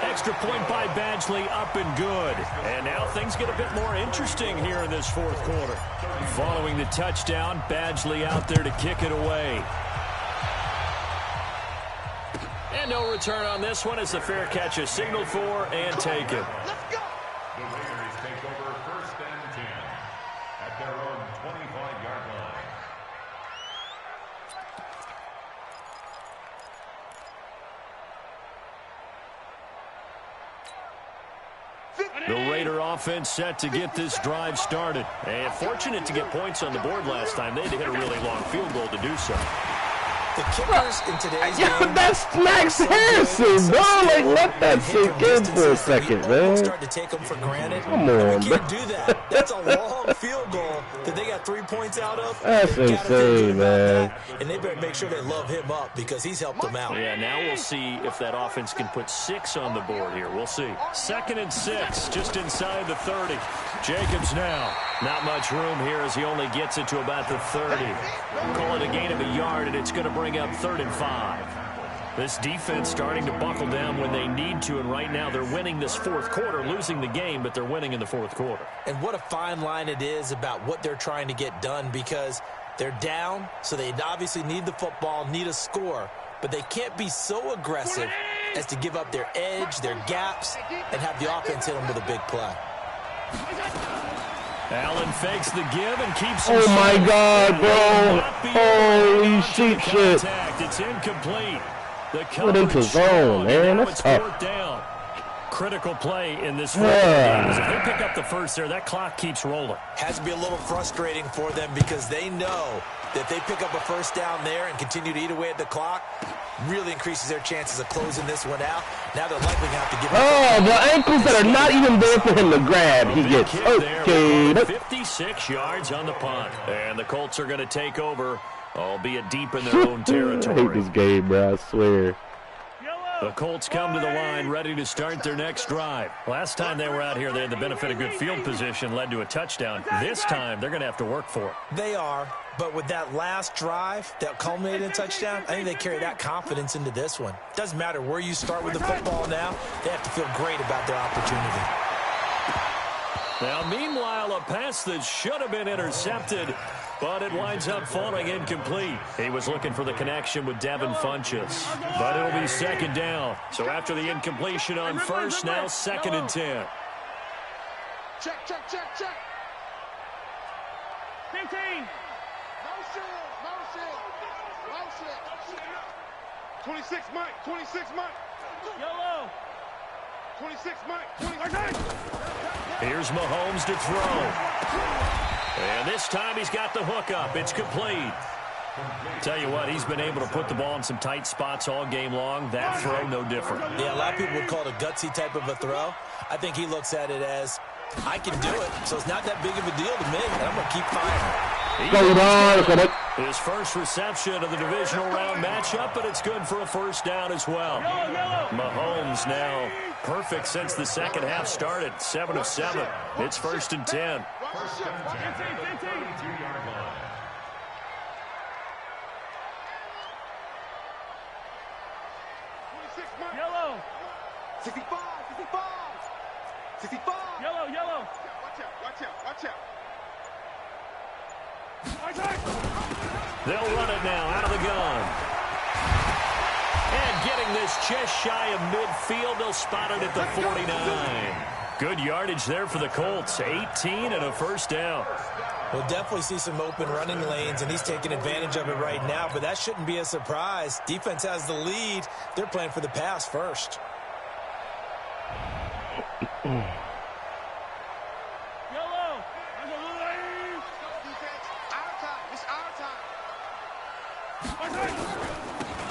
Extra point by Badgley, up and good. And now things get a bit more interesting here in this fourth quarter. Following the touchdown, Badgley out there to kick it away. And no return on this one as the fair catch is signaled for and taken. Let's go. The Raiders take over 1st and 10 at their own 25-yard line. The Raider offense set to get this drive started. And fortunate to get points on the board last time. They had to hit a really long field goal to do so. The kickers in today's Yo, game, that's Max Harrison, bro. Like, let that sink in for a second, man. Start to take them for granted. Come on, we can't do that. That's a long field goal that they got 3 points out of. That's Gotta feel good insane, about man. that. And they better make sure they love him up because he's helped them out. Yeah, now we'll see if that offense can put 6 on the board here. We'll see. 2nd and 6, just inside the 30. Jacobs now. Not much room here as he only gets it to about the 30. Call it a gain of a yard, and it's going to bring up 3rd and 5. This defense starting to buckle down when they need to, and right now they're winning this fourth quarter, losing the game, but they're winning in the fourth quarter. And what a fine line it is about what they're trying to get done because they're down, so they obviously need the football, need a score, but they can't be so aggressive as to give up their edge, their gaps, and have the offense hit them with a big play. Allen fakes the give and keeps it. Oh, my God, bro. Holy shit. It's incomplete. The Put into zone, man. That's tough. Down. Critical play in this football game. If they pick up the first there, that clock keeps rolling. Has to be a little frustrating for them because they know that if they pick up a first down there and continue to eat away at the clock, really increases their chances of closing this one out. Now they're likely going to have to give it. Oh, the ankles that are not even there for him to grab. He gets okay. 56 yards on the punt. And the Colts are going to take over, albeit deep in their own territory. I hate this game, bro. I swear. The Colts come to the line ready to start their next drive. Last time they were out here, they had the benefit of good field position, led to a touchdown. This time, they're going to have to work for it. They are, but with that last drive that culminated in a touchdown, I think they carry that confidence into this one. Doesn't matter where you start with the football now, they have to feel great about their opportunity. Now, meanwhile, a pass that should have been intercepted, but it winds up falling incomplete. He was looking for the connection with Devin Funchess, but it'll be 2nd down. So after the incompletion on first, now 2nd and 10. Check. 15. No shit. 26 Mike. Yellow. 26 Mike. Here's Mahomes to throw. And this time he's got the hook up. It's complete. Tell you what, he's been able to put the ball in some tight spots all game long. That throw, no different. Yeah, a lot of people would call it a gutsy type of a throw. I think he looks at it as, I can do it, so it's not that big of a deal to me, and I'm going to keep firing. His first reception of the divisional round matchup, but it's good for a first down as well. Mahomes now perfect since the second half started. 7 of 7. It's 1st and 10. 1st and 10 at the 32-yard line. Yellow. 65. Yellow. Watch out. They'll run it now out of the gun. And getting this just shy of midfield, they'll spot it at the 49. Good yardage there for the Colts. 18 and a first down. We'll definitely see some open running lanes, and he's taking advantage of it right now, but that shouldn't be a surprise. Defense has the lead. They're playing for the pass first.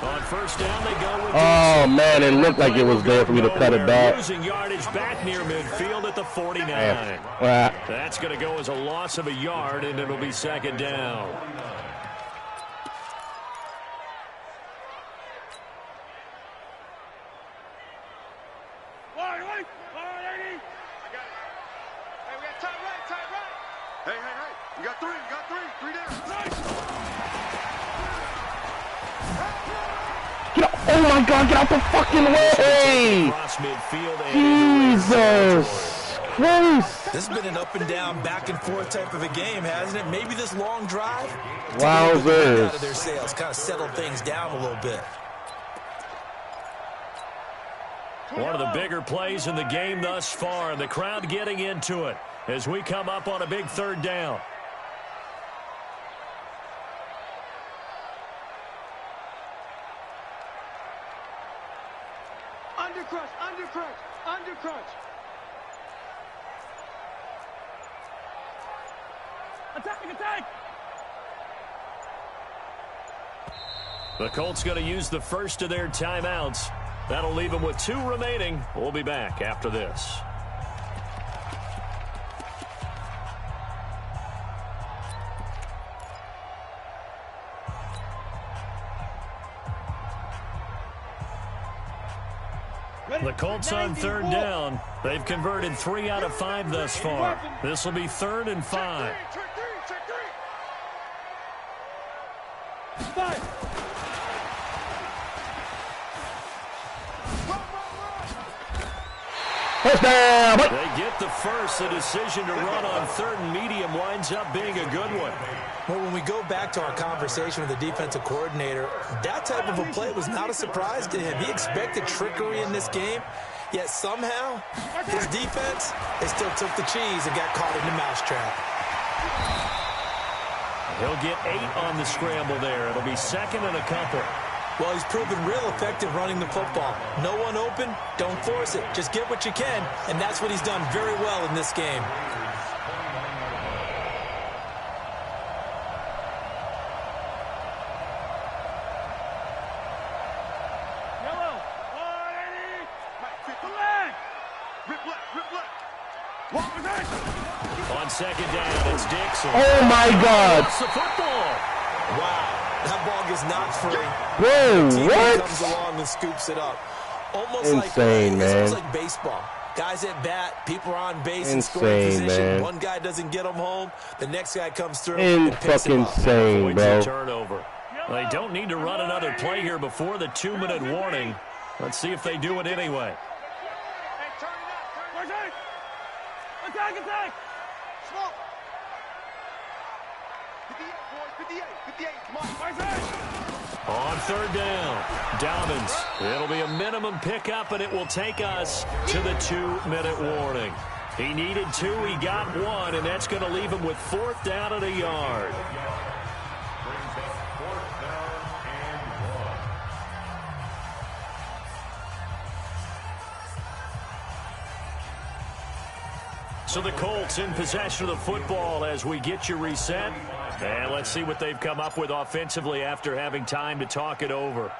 On first down, they go with Oh, man, it looked like it was there for me to cut it back. Losing yardage back near midfield at the 49. Wow. That's going to go as a loss of a yard, and it'll be 2nd down. Hey, you got three, three down. Get out. Oh my God, get out the fucking way! Jesus Christ! This has been an up and down, back and forth type of a game, hasn't it? Maybe this long drive Wowzers. out of their sails, kind of settle things down a little bit. One of the bigger plays in the game thus far, and the crowd getting into it as we come up on a big third down. Under crunch. Attack! The Colts going to use the first of their timeouts. That'll leave them with 2 remaining. We'll be back after this. The Colts on third down. They've converted 3 out of 5 thus far. This will be 3rd and 5. Touchdown! They get the first. The decision to run on 3rd and medium winds up being a good one. Well, when we go back to our conversation with the defensive coordinator, that type of a play was not a surprise to him. He expected trickery in this game, yet somehow his defense, they still took the cheese and got caught in the mousetrap. He'll get 8 on the scramble there. It'll be 2nd and a couple. Well, he's proven real effective running the football. No one open, don't force it. Just get what you can, and that's what he's done very well in this game. On 2nd down, it's Dixon. Oh my God! That's the football. Wow. That ball gets knocked free. Whoa, what? Comes along and scoops it up. Almost Insane, man. It's almost like baseball. Guys at bat, people are on base in scoring Insane, position. man. One guy doesn't get them home. The next guy comes through and picks him up. Insane, bro. Turnover. They don't need to run another play here before the 2-minute warning. Let's see if they do it anyway. Attack! Smoke! 58, 58, come on. On 3rd down, Dobbins. It'll be a minimum pickup, and it will take us to the 2-minute warning. He needed 2, he got 1, and that's going to leave him with 4th down and a yard. So the Colts in possession of the football as we get you reset. And let's see what they've come up with offensively after having time to talk it over.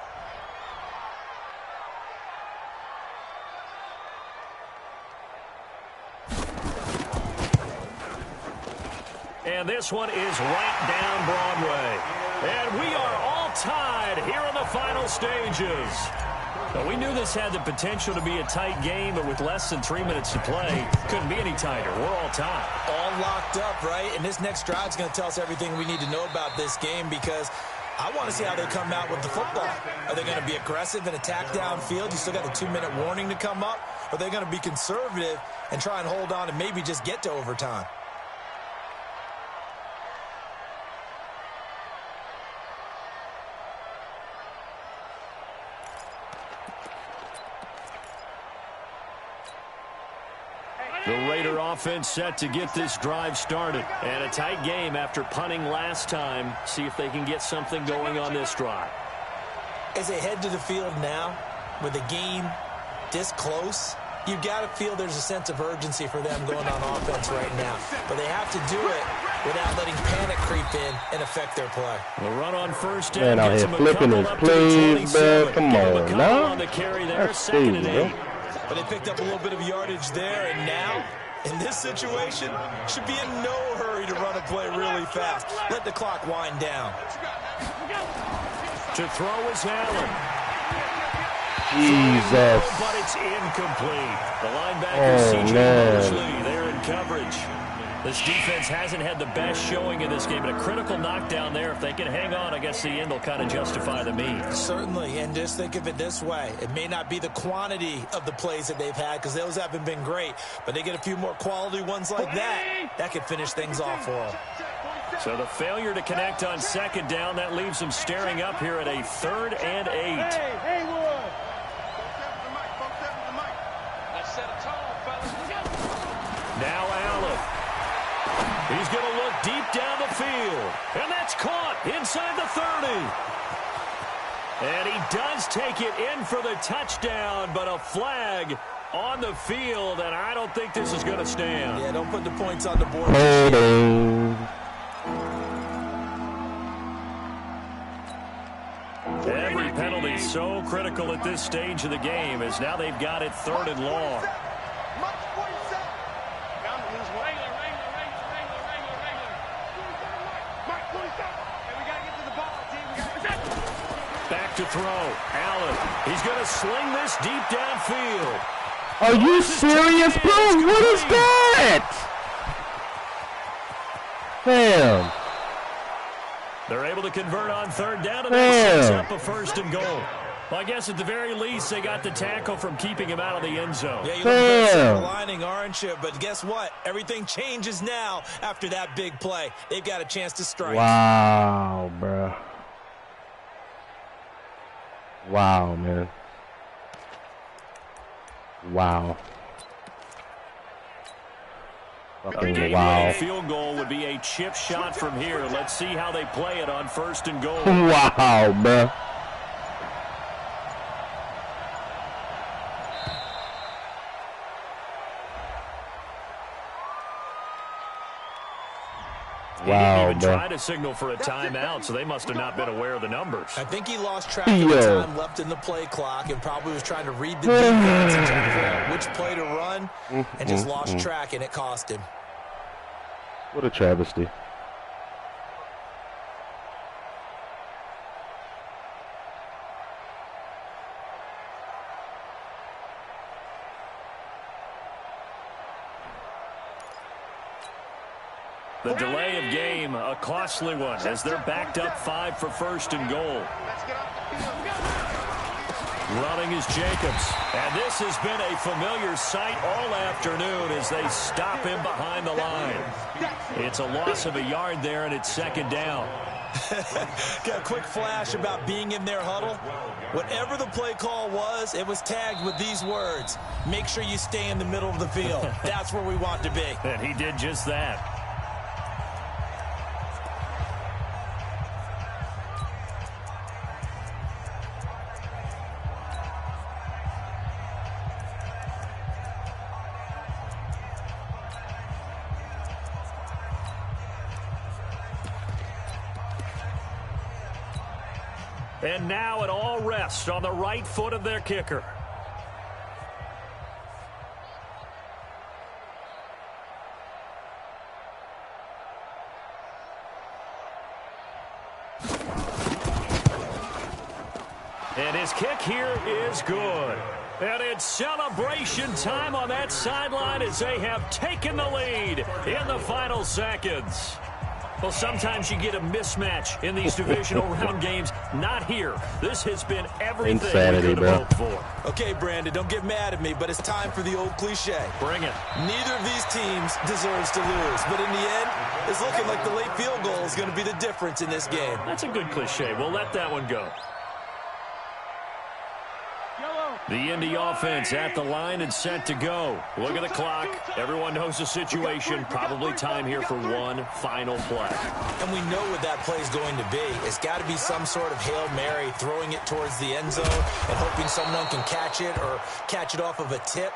And this one is right down Broadway. And we are all tied here in the final stages. Well, we knew this had the potential to be a tight game, but with less than 3 minutes to play, couldn't be any tighter. We're all tied. All locked up, right? And this next drive is going to tell us everything we need to know about this game because I want to see how they come out with the football. Are they going to be aggressive and attack downfield? You still got the 2-minute warning to come up? Or are they going to be conservative and try and hold on and maybe just get to overtime? The Raider offense set to get this drive started. And a tight game after punting last time. See if they can get something going on this drive. As they head to the field now, with the game this close, you've got to feel there's a sense of urgency for them going on offense right now. But they have to do it without letting panic creep in and affect their play. The run on 1st down. Man out here flipping his plays, man. Come on, now. That's 2nd and 8. But they picked up a little bit of yardage there, and now, in this situation, should be in no hurry to run a play really fast. Let the clock wind down. To throw is Allen. Jesus. But it's incomplete. The linebacker, C.J. Mosley, there in coverage. coverage. This defense hasn't had the best showing in this game, but a critical knockdown there. If they can hang on, I guess the end will kind of justify the means. Certainly, and just think of it this way. It may not be the quantity of the plays that they've had because those haven't been great, but they get a few more quality ones like that could finish things off for them. So the failure to connect on second down, that leaves them staring up here at a 3rd and 8. Now Allen. He's going to look deep down the field. And that's caught inside the 30. And he does take it in for the touchdown, but a flag on the field, and I don't think this is going to stand. Yeah, don't put the points on the board. Every penalty so critical at this stage of the game, as now they've got it 3rd and long. Back to throw. Allen. He's going to sling this deep downfield. Are you serious, bro? What is that? Damn. They're able to convert on 3rd down, and that sets up a 1st and goal. Well, I guess at the very least, they got the tackle from keeping him out of the end zone. Yeah, you're silver lining, aren't you? But guess what? Everything changes now after that big play. They've got a chance to strike. Wow, bro. Wow, man. Wow. Fucking wow. Field goal would be a chip shot from here. Let's see how they play it on 1st and goal. Wow, bro. He didn't even try to signal for a timeout, so they must have not been aware of the numbers. I think he lost track of the time left in the play clock and probably was trying to read the defense and trying to figure out which play to run and just lost track, and it cost him. What a travesty. The delay of game, a costly one, as they're backed up 5 for 1st and goal. Running is Jacobs. And this has been a familiar sight all afternoon as they stop him behind the line. It's a loss of a yard there, and it's 2nd down. Got a quick flash about being in their huddle. Whatever the play call was, it was tagged with these words: make sure you stay in the middle of the field. That's where we want to be. And he did just that. And now it all rests on the right foot of their kicker. And his kick here is good. And it's celebration time on that sideline as they have taken the lead in the final seconds. Well, sometimes you get a mismatch in these divisional round games. Not here. This has been everything insanity, we could have hoped for. Okay, Brandon, don't get mad at me, but it's time for the old cliche. Bring it. Neither of these teams deserves to lose, but in the end, it's looking like the late field goal is going to be the difference in this game. That's a good cliche. We'll let that one go. The Indy offense at the line and set to go. Look at the clock. Everyone knows the situation. Probably time here for one final play. And we know what that play is going to be. It's got to be some sort of Hail Mary, throwing it towards the end zone and hoping someone can catch it or catch it off of a tip.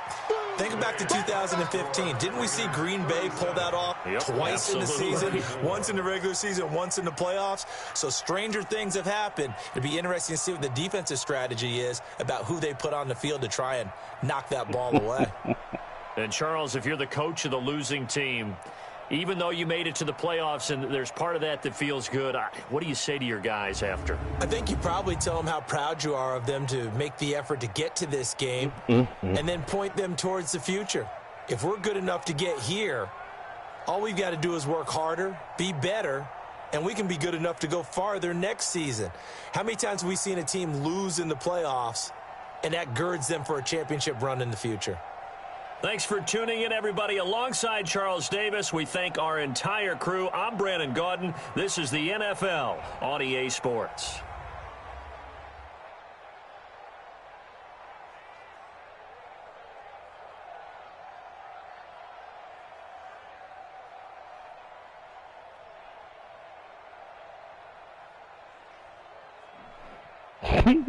Think back to 2015. Didn't we see Green Bay pull that off twice in the season? Once in the regular season, once in the playoffs. So stranger things have happened. It'd be interesting to see what the defensive strategy is about who they put on the field to try and knock that ball away. And, Charles, if you're the coach of the losing team, even though you made it to the playoffs and there's part of that that feels good, what do you say to your guys after? I think you probably tell them how proud you are of them to make the effort to get to this game and then point them towards the future. If we're good enough to get here, All we've got to do is work harder, be better, and we can be good enough to go farther next season. How many times have we seen a team lose in the playoffs, and that girds them for a championship run in the future? Thanks for tuning in, everybody. Alongside Charles Davis, we thank our entire crew. I'm Brandon Gaudin. This is the NFL on EA Sports.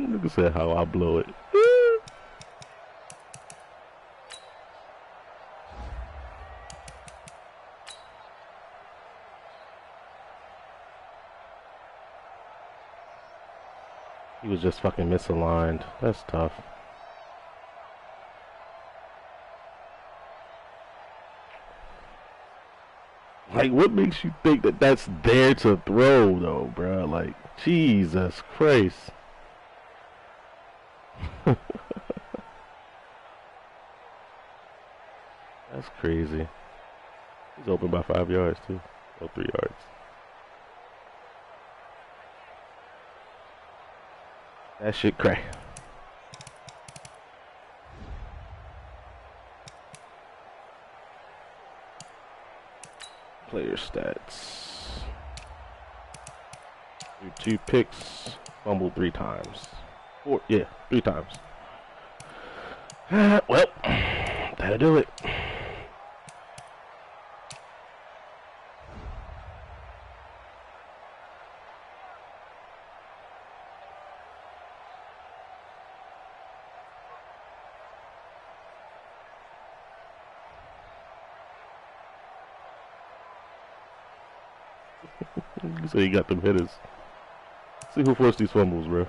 Look at that, how I blow it. He was just fucking misaligned. That's tough. Like, what makes you think that that's there to throw, though, bro? Like, Jesus Christ. That's crazy. He's open by 5 yards, too. Or 3 yards. That shit cray. Player stats. 2 picks. Fumbled 3 times. 4, yeah, 3 times. Well, that'll do it. So he got them hitters. See who forced these fumbles, bro.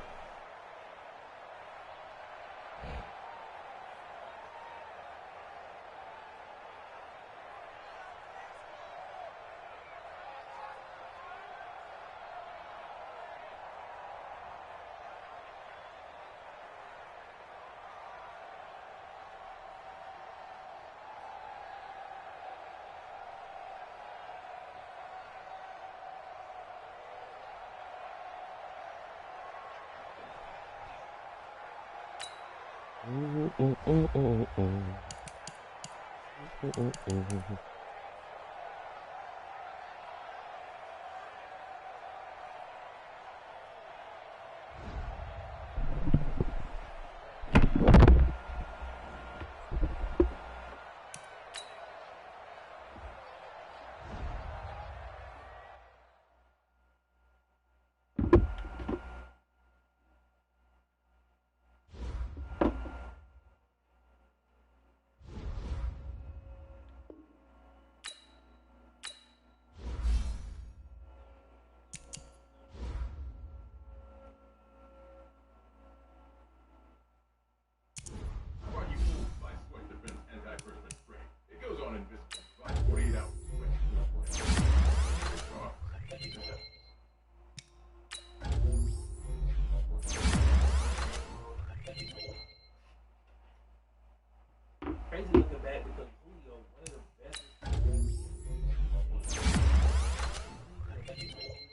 Crazy looking back because Julio, one of the best receivers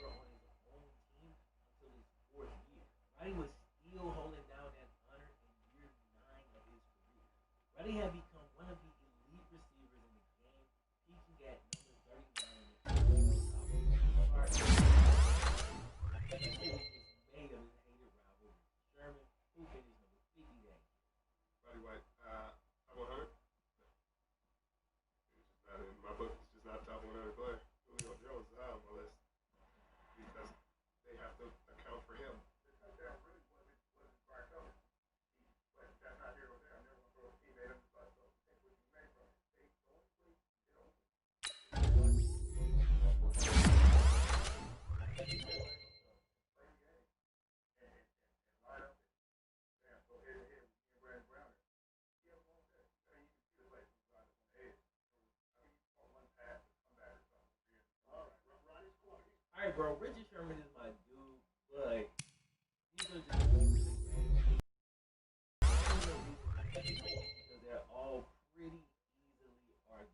on his own team until his 4th year. Roddy was still holding down that honor in year 9 of his career. Roddy had become one of the elite receivers in the game, peaking at number 39 in the NFL. That shit was just made of his hated rival, Sherman, who finished number 50 that year. Roddy White, top 100? It's just not in my book. It's just not top 100 player. Julio Jones is high on my list because they have to account for him. That really wasn't Mark Cover. That's not here or there. I'm never going to throw a teammate under the bus. So take what you made from it. They don't play. They don't play. Play the game and line up. Damn, so head to head with me and Brandon Brown. He has one day. I mean, you can see the place from line up on the edge. I think he caught one pass to come back or something. All right, Ronnie's cool. All right, bro. Richard Sherman is my dude, but these are just because they're all pretty easily argued.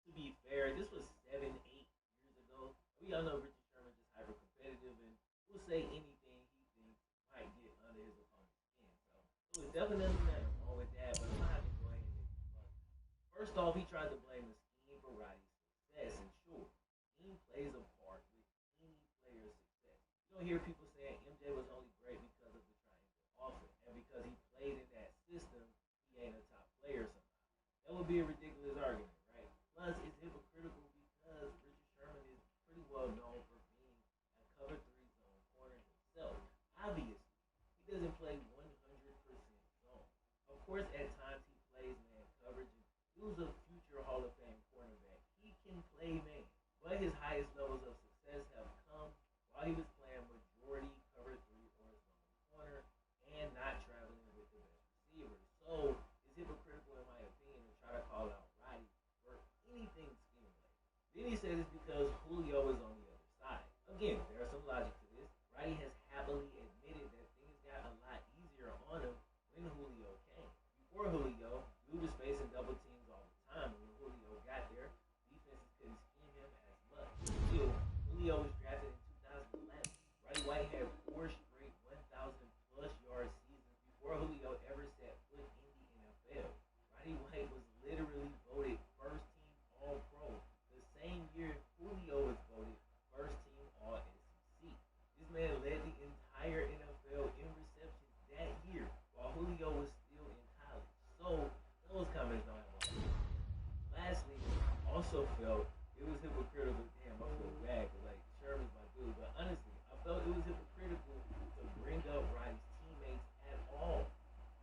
To be fair. fair. This was 7, 8 years ago. We all know Richard Sherman just hyper competitive and will say anything he thinks might get under his opponent's skin. So it was definitely nothing wrong with that, but I'm gonna have to go ahead and make it fun. First off, he tried to blame the scheme for Roddy's success, and sure, scheme plays a part with any player's success. You don't hear people saying MJ was only great because of the triangle offense, and because he played in that system, he ain't a top player somehow. That would be a ridiculous argument, right? Plus, it's hypocritical because Richard Sherman is pretty well known for being a cover 3 zone corner himself. Obviously, he doesn't play 100% zone. Of course, at times he plays man coverage, and he was a future Hall of Fame cornerback. He can play man, but his highest levels of success have come while he was playing majority cover 3 or zone corner and not traveling with the best receivers. So it's hypocritical in my opinion to try to call out Roddy for anything scheme related. Then he said it's because Julio is on the other side. Again, there's some logic to this. Roddy has happily admitted that things got a lot easier on him when Julio came. Before Julio, dude was facing double teams all the time, and when Julio got there, defenses couldn't scheme him as much. Still, Julio was drafted in 2011. Roddy White had 4 straight 1,000-plus yard seasons before Julio ever set foot in the NFL. Roddy White was literally voted first team All-Pro the same year Julio was voted first team All-SEC. This man led the entire NFL in receptions that year while Julio was still in college. So those comments don't have a hold. Lastly, also felt it was hypocritical. Damn, I feel bad because like Sherman's my dude, but honestly, I felt it was hypocritical to bring up Roddy's teammates at all,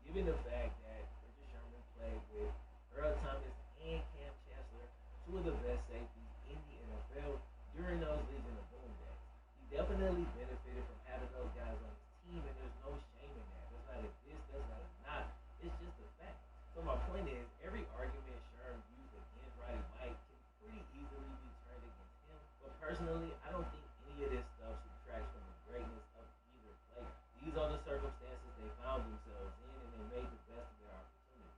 given the fact that Richard Sherman played with Earl Thomas and Cam Chancellor, 2 of the best safeties in the NFL during those Legion of Boom days. He definitely benefited from having those guys on his team, and there's no shame in that. That's not a diss, that's not a knock. It's just a fact. So my point is, every argument Sherman used against Roddy White can pretty easily be turned against him. But personally, I don't think any of this stuff subtracts from the greatness of either player. These are the circumstances they found themselves in, and they made the best of their opportunity.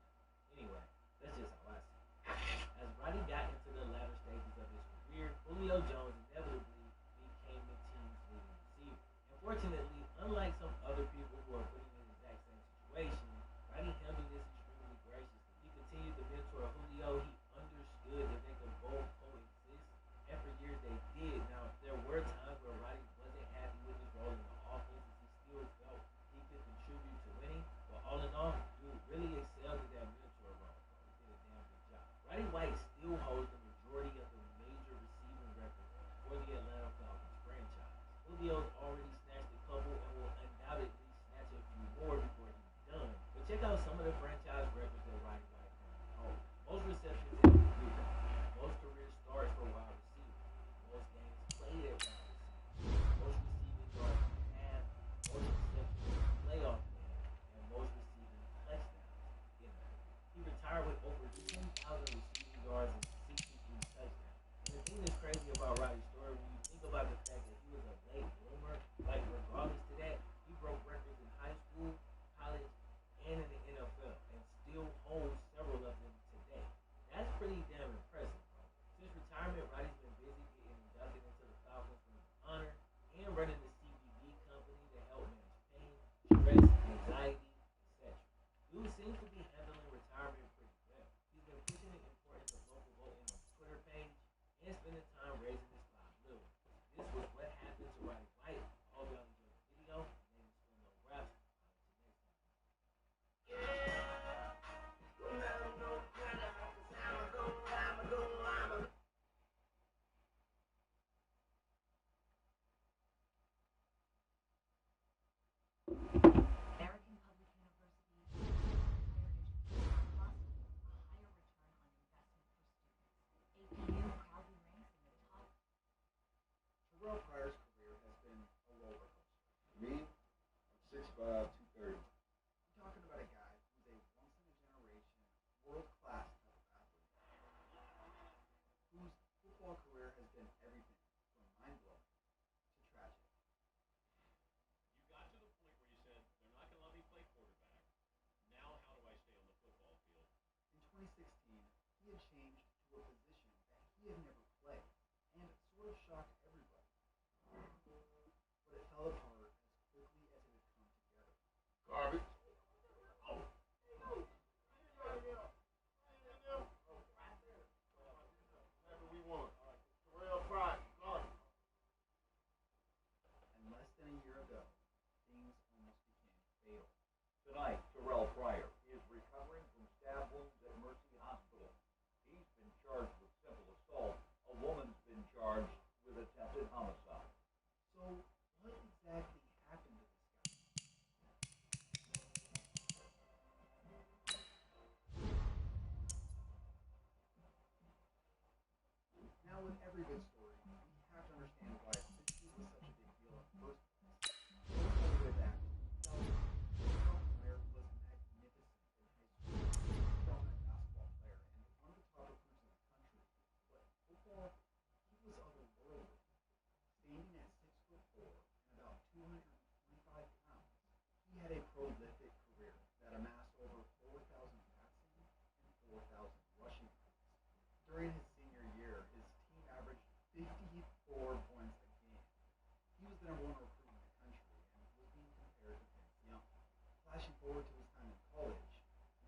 Anyway, that's just how I see it. As Roddy got into the latter stages of his career, Julio Jones inevitably became the team's leading receiver. Unfortunately, unlike some other people who are put in the exact same situation, Roddy handled this extremely graciously. He continued to mentor Julio. He understood that they could both coexist, and for years they did. Now, there were times where Roddy wasn't happy with his role in the offense, as he still felt he could contribute to winning. But all in all, dude really excelled at that mentor role. He did a damn good job. Roddy White still holds the majority of the major receiving records for the Atlanta Falcons franchise. Julio's already snatched a couple and will undoubtedly snatch a few more before he's done. But check out some of the franchise records that Roddy White currently holds. Most receptions in the career, most career starts for wide receivers, most games played at wide receiver, most receiving yards in half, most receptions in playoff games, and most receiving touchdowns in a career. He retired with over 10,000 receiving yards and 63 touchdowns. And the thing that's crazy about Roddy's story, when you think about the fact that he was a late bloomer, like regardless to that, he broke records in high school, college, and in the NFL, and still holds several of them today. That's pretty damn impressive, bro. Since retirement, Roddy's been busy getting inducted into the Falcons Ring of Honor and running the CBD company to help manage pain, stress, anxiety, etc. Dude seems to be handling retirement pretty well. He's been pushing the importance of local voting on his Twitter page and spending time raising his 5 million. This was what happened to Roddy White. I hope y'all enjoyed the video. My name is Phil No Raps. I'll see you next time. American Public University higher education must a higher return on investment for students. APU proudly ranks in the top. Terrell Pryor's career has been a roller coaster. Me, I'm 6'5", 230. I'm talking about a guy who's a once-in-a-generation, world-class type of athlete, whose football career has been everything from mind-blowing to tragic. You got to the point where you said, they're not going to let me play quarterback. Now how do I stay on the football field? In 2016, he had changed to a position that he had never Now, with every good story, we have to understand why 60 was such a big deal in the first place. Most of it that Terrell Pryor was magnificent in high school. He was a dominant basketball player and one of the top recruits in the country. But football, he was otherworldly. Standing at 6'4" and about 225 pounds, he had a prolific career that amassed over 4,000 passing and 4,000 rushing points. During his senior year, his team averaged 54 points a game. He was the #1 recruit in the country and was being compared to Vince Young. Flashing forward to his time in college,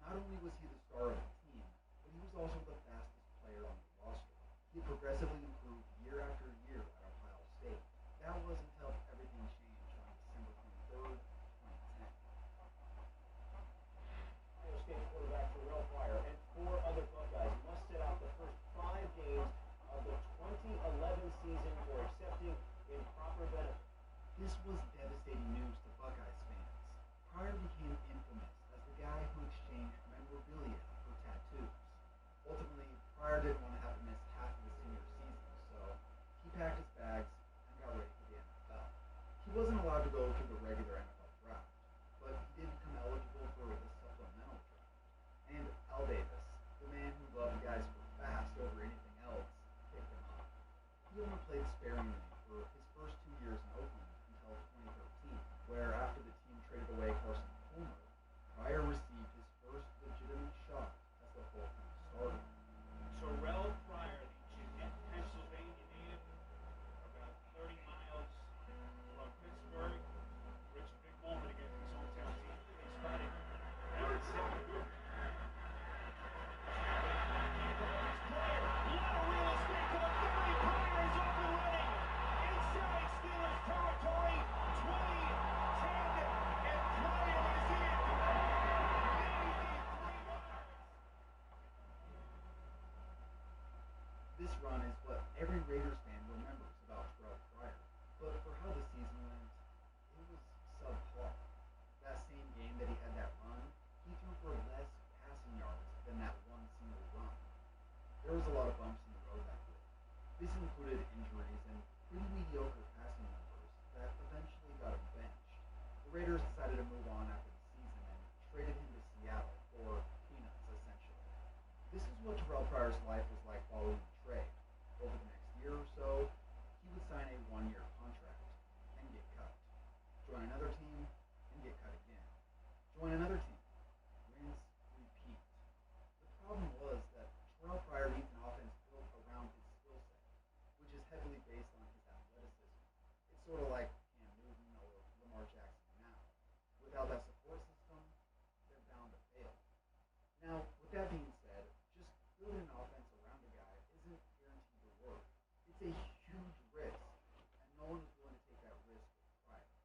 not only was he the star of the team, but he was also the fastest player on the roster. He progressively improved year after year at Ohio State. That was until everything changed on December 23rd, 2010. Ohio State quarterback Terrell Pryor and 4 other Buckeyes must sit out the first 5 games of the 2011 season for accepting improper benefits. This was devastating news to Buckeyes fans. Pryor became infamous as the guy who exchanged memorabilia for tattoos. Ultimately, Pryor didn't want to have to miss half of his senior season, so he packed his bags and got ready for the NFL. He wasn't allowed to go through the regular NFL draft, but he did become eligible for the supplemental draft. And Al Davis, the man who loved guys who were fast over anything else, picked him up. He only played sparingly for his first 2 years in Oakland until 2013, where after the team traded away Carson Palmer, Pryor received his first legitimate shot as the full-time starter. Terrell Pryor, the Jeanette, Pennsylvania native, about 30 miles from Pittsburgh. Rich big moment against his hometown team. They spotted Aaron Simmons. This run is what every Raiders fan remembers about Terrell Pryor, but for how the season went, it was subpar. That same game that he had that run, he threw for less passing yards than that one single run. There was a lot of bumps in the road that week. This included injuries and pretty mediocre passing numbers that eventually got him benched. The Raiders decided to move on after the season and traded him to Seattle for peanuts, essentially. This is what Terrell Pryor's life was like following the trade. Over the next year or so, he would sign a 1-year contract and get cut. Join another team and get cut again. Join another team. Rinse, repeat. The problem was that Terrell Pryor needs an offense built around his skill set, which is heavily based on his athleticism. It's sort of like Cam Newton or Lamar Jackson now. Without that support system, they're bound to fail. Now, with that being said, just building an offense around a guy isn't guaranteed to work. It's a huge risk, and no one is willing to take that risk with Pryor.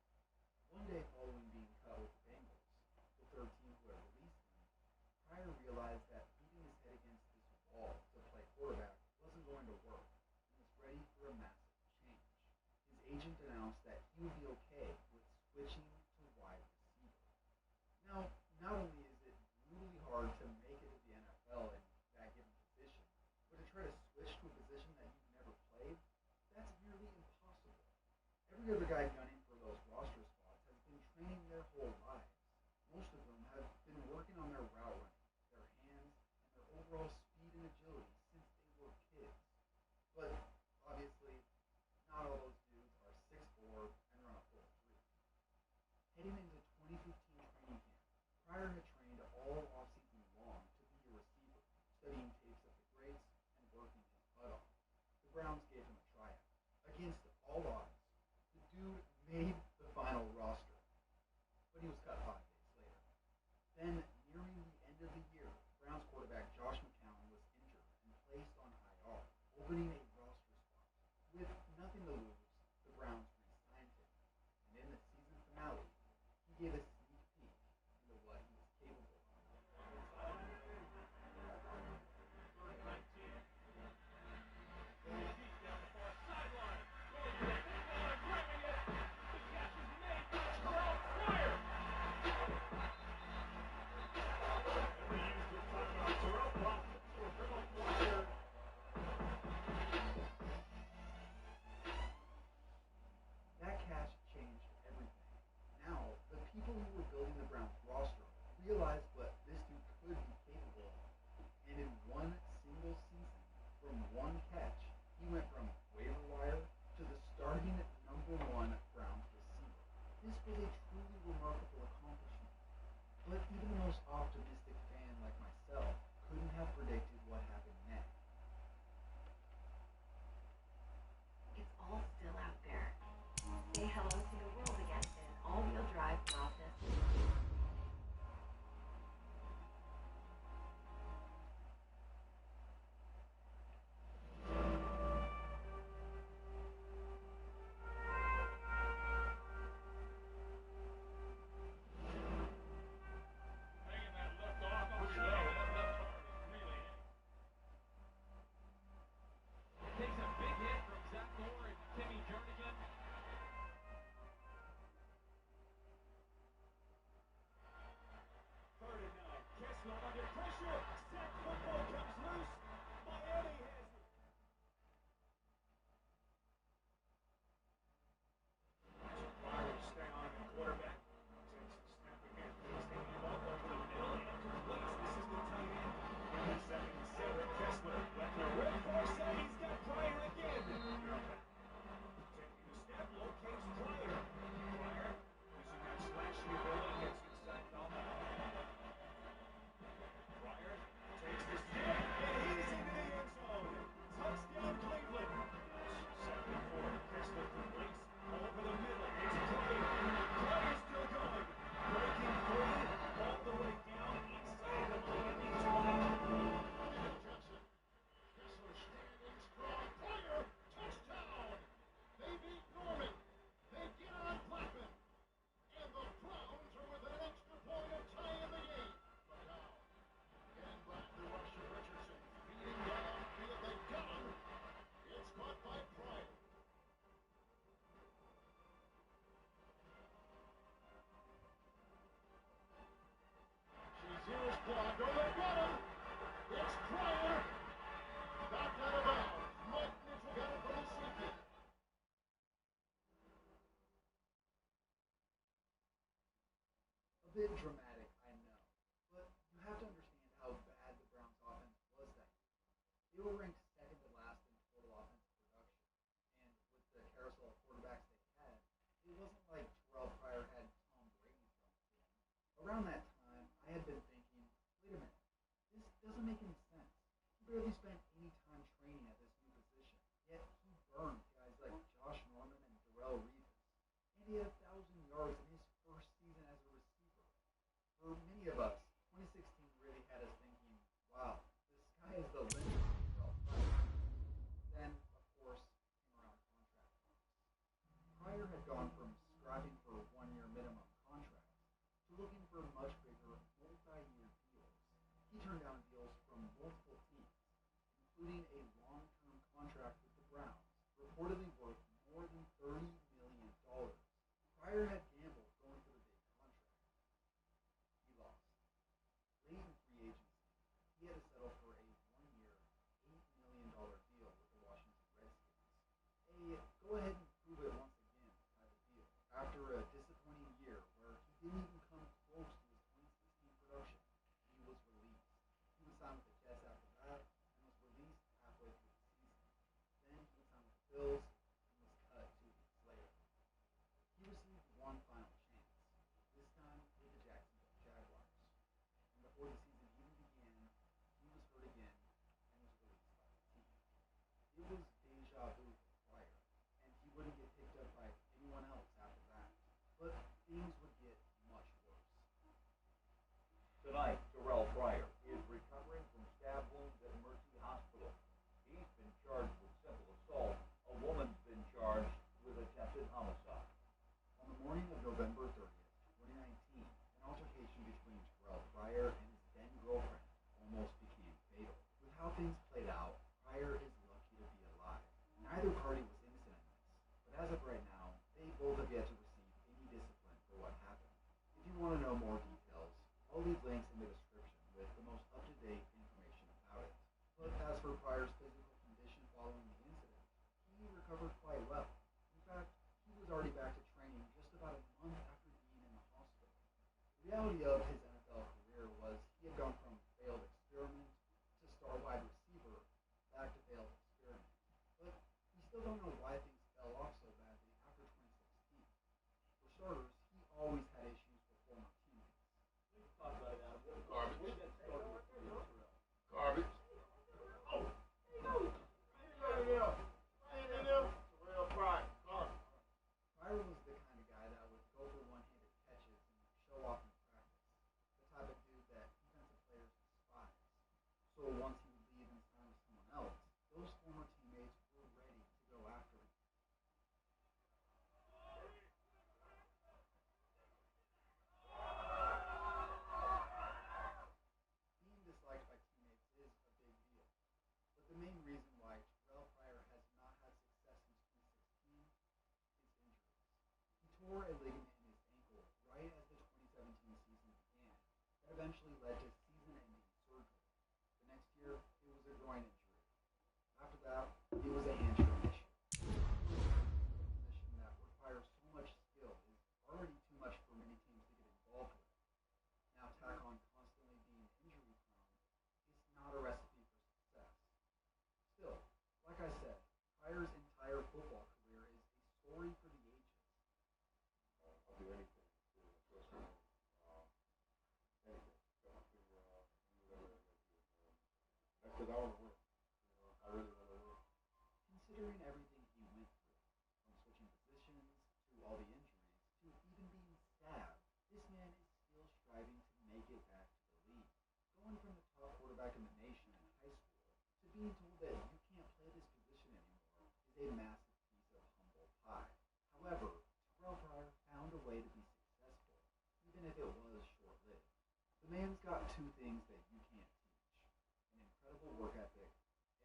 One day following being cut with the Bengals, the third team who had released him, Pryor realized that beating his head against this wall to play quarterback wasn't going to work, and was ready for a massive change. His agent announced that he would be okay with switching to wide receiver. Now, not only is it really hard to make it to the NFL in that given position, but to try to switch to a position that you've never played, that's nearly impossible. Every other guy gunning for those roster spots has been training their whole lives. Most of them have been working on their route running, their hands, and their overall speed and agility since they were kids. But obviously, not all those dudes are 6'4" and run a 4.3. Heading into 2015 training camp, Pryor had trained all offseason long to be a receiver, studying tapes of the greats and working his butt off. The Browns gave him a tryout. Against all odds, the dude made the final roster, but he was cut 5 days later. Then, nearing the end of the year, Browns quarterback Josh McCown was injured and placed on IR, opening a roster spot. With nothing to lose, the Browns re-signed him, and in the season finale, he gave a sneak peek into what he was capable of. He went from waiver wire to the starting #1 Browns receiver. This was a truly remarkable accomplishment. But even the most optimistic fan like myself couldn't have predicted what happened next. It's all still out there. Say hello to the world again in an all-wheel drive process. Hanging that left off. Oh, yeah, that left arm is really hitting. Takes a big hit from Zach Moore and Timmy Jernigan. Third and 9. Kessler under pressure. Sack football comes loose. Miami has it. Pryor to stay on the quarterback. Takes the snap again. Takes the handoff over the middle and completes. This is the tight end. In the 2nd and 7. Kessler left the red far side. He's got Pryor again. Taking the snap. Locates Pryor. Pryor using that slashing ability. Gets inside Dalton. Pryor takes the snap. And he's into the end zone. Touchdown Cleveland. 2nd and 4. Kessler completes. Over the middle. It's Pryor. Pryor still going. Breaking free. All the way down inside the Miami 20. Johnson. Kessler standing strong. Pryor, touchdown. They beat Norman. They get on Blackman. And the Browns are within an extra point of tying the game. But now, getting back to Russia Richardson. Beating downfield. They got him. It's caught by Pryor. Shazier's block. Oh, they got him. It's Pryor. Back out of bounds. Mike Mitchell got it from the safety. A bit dramatic, I know, but you have to understand how bad the Browns' offense was that year. They were ranked second to last in total offensive production, and with the carousel of quarterbacks they had, it wasn't like Terrell Pryor had Tom Brady thrown to him. Around that time, I had been thinking, wait a minute, this doesn't make any sense. He barely spent any time training at this new position, yet he burned guys like Josh Norman and Darrell Reeves, and he had 1,000 yards in his first season as a receiver. For many of us, 2016 really had us thinking, wow, the sky is the limit for Terrell Pryor. Then, of course, came around contract talks. Pryor had gone from striving for one-year minimum contracts to looking for much bigger multi-year deals. He turned down deals from multiple teams, including a long-term contract with the Browns, reportedly worth more than $30 million. Pryor had gambled going for the big contract. He lost. Late in free agency, he had to settle for a one-year, $8 million deal with the Washington Redskins. A go-ahead and prove it once again type of deal. After a disappointing year where he didn't even come close to his 2016 production, he was released. He was signed with the Jets after that and was released halfway through the season. Then he was signed with the Bills and was cut 2 weeks later. He received one final chance, this time with the Jacksonville Jaguars. And before the season even began, he was hurt again and was released by the team. It was deja vu for Pryor, and he wouldn't get picked up by anyone else after that. But things would get much worse. Tonight, Terrell Pryor is recovering from stab wounds at Mercy Hospital. He's been charged with simple assault. A woman's been charged with attempted homicide. On the morning of November 30th, 2019, an altercation between Terrell Pryor and his then-girlfriend almost became fatal. With how things played out, Pryor is lucky to be alive. Neither party was innocent in this, but as of right now, they both have yet to receive any discipline for what happened. If you want to know more details, I'll leave links in the description with the most up-to-date information about it. But as for Pryor's physical condition following the incident, he recovered quite well. In fact, he was already back to training just about a month after being in the hospital. The reality of his NFL career was he had gone from failed experiment to star wide receiver back to failed experiment. But still don't know why things fell off so badly after 2016. For starters, he always had issues with former teammates. We can talk about it, Adam. Garbage. We'll get started with Terrell. Garbage. Oh, there you go. Right in there. Terrell Pryor. Garbage. Pryor was the kind of guy that would go for one-handed catches and show off in practice. The type of dude that defensive players despise. So once he would leave and sign with someone else, those former teammates were ready to go after him. Being disliked by teammates is a big deal. But the main reason why Terrell Pryor has not had success since 2016 is injuries. He tore a ligament in his ankle right as the 2017 season began. That eventually led to season-ending surgery. The next year, it was a groin injury. After that, it was a hamstring issue. A position that requires so much skill is already too much for many teams to get involved with. Now tack on constantly being injury prone, it's not a recipe for success. Still, like I said, Pryor's entire football career is a story for the ages. I'll do anything to impress you. Anything. Whatever it is. That's because I want to win. I really want to win. Considering everything he went through, from switching positions to all the injuries to even being stabbed, this man is still striving to make it back to the league. Going from the top quarterback in the nation in high school to being told that you can't play this position anymore is a massive piece of humble pie. However, Terrell Pryor found a way to be successful, even if it was short-lived. The man's got two things that you can't teach: an incredible work ethic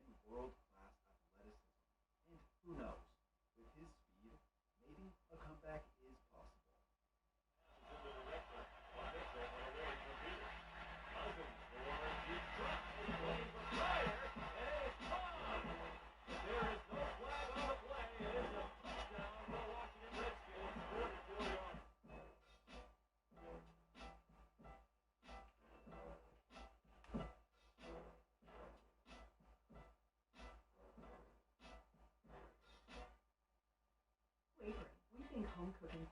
and world-class athleticism. And who knows, with his speed, maybe a comeback is possible. Waver, we think home cooking.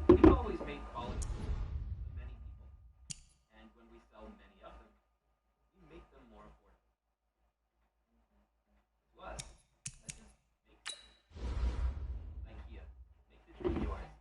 We've always made quality foods for many people, and when we sell many of them, we make them more affordable. To us, that just makes sense. IKEA, make the dream yours.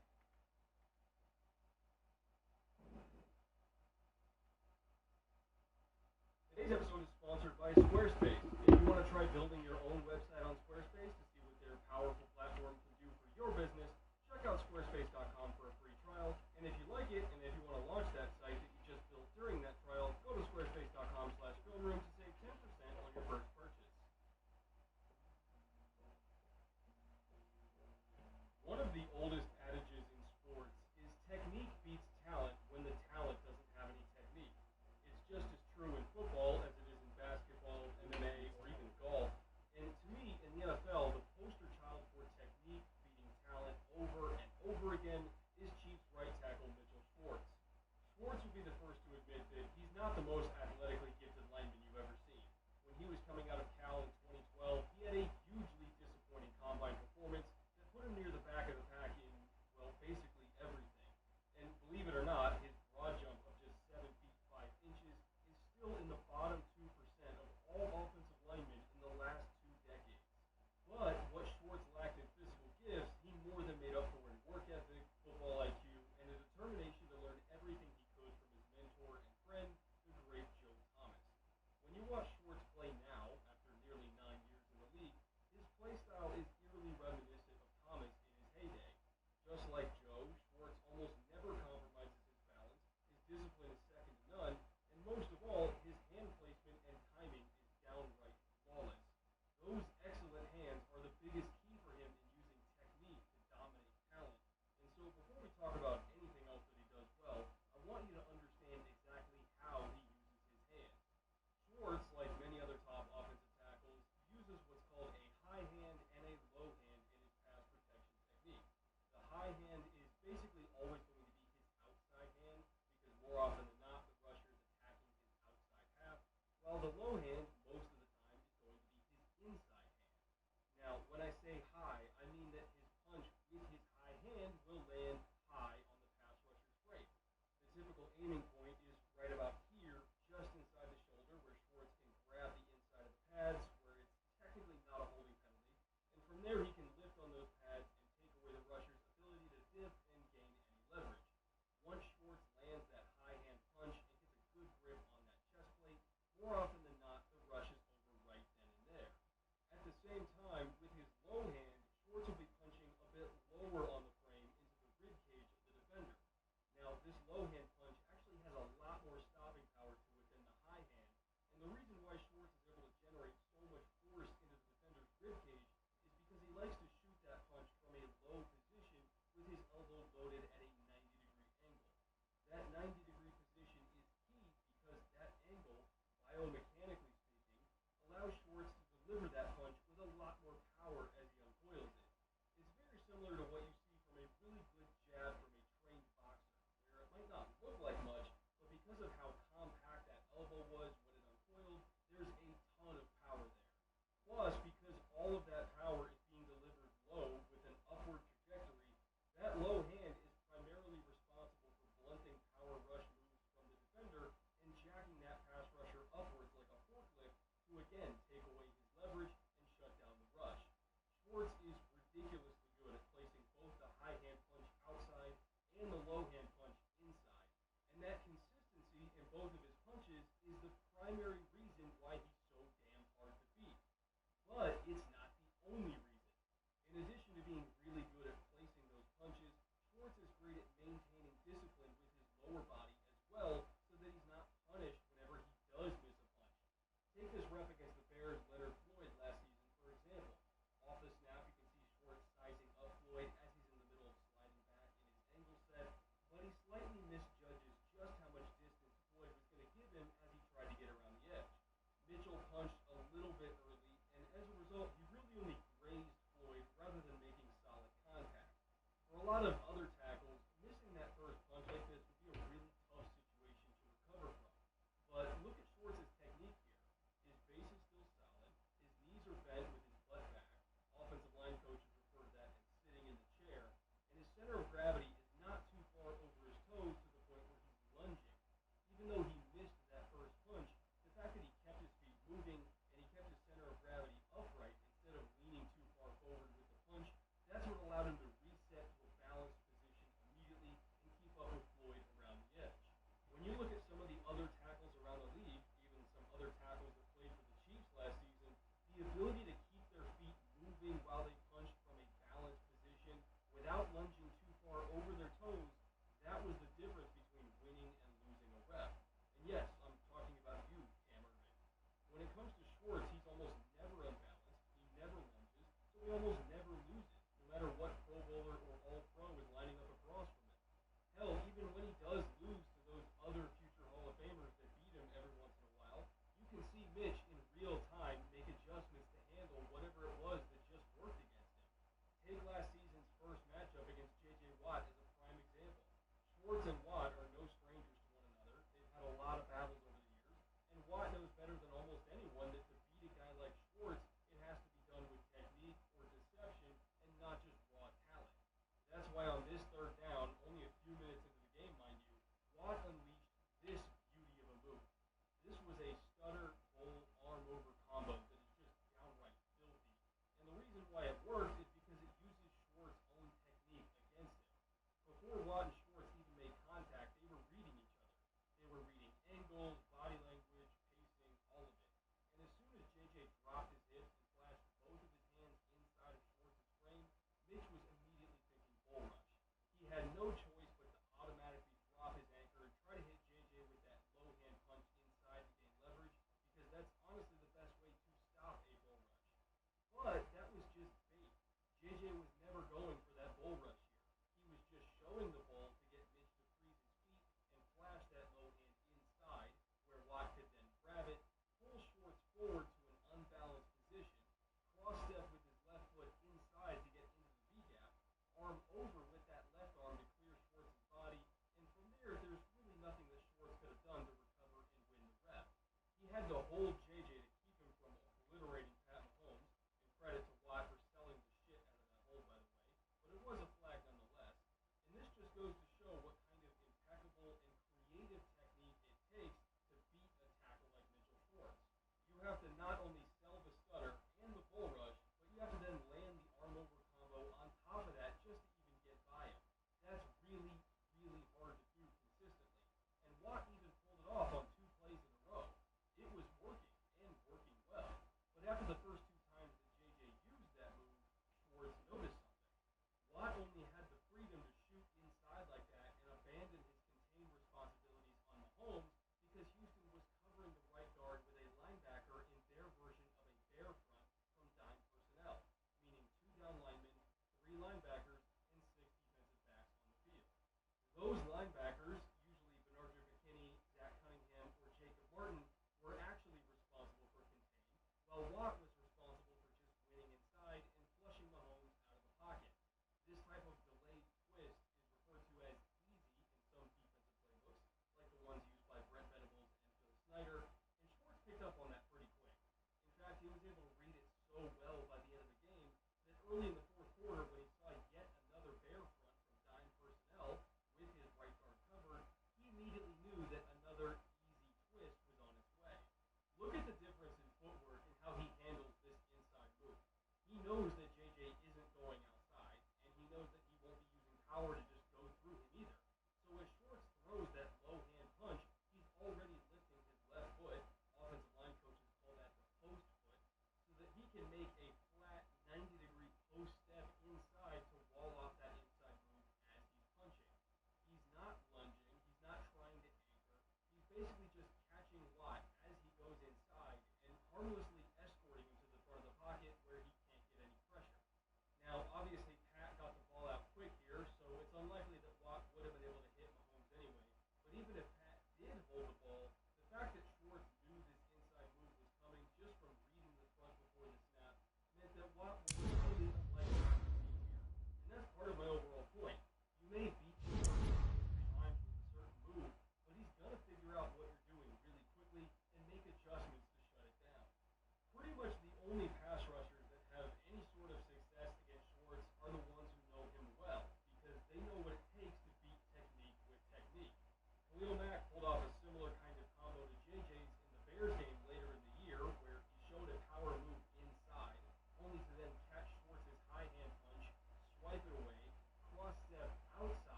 primary reason why he's so damn hard to beat. But it's not the only reason. In addition to being really good at placing those punches, Schwartz is great at maintaining discipline with his lower body as well, so that he's not punished whenever he does miss a punch. Take this rep against the Bears' Leonard Floyd last season, for example. Off the snap, you can see Schwartz sizing up Floyd as he's in the middle of sliding back in his angle set, but he slightly misjudges just how much distance Floyd was going to give him as he tried to get around the edge.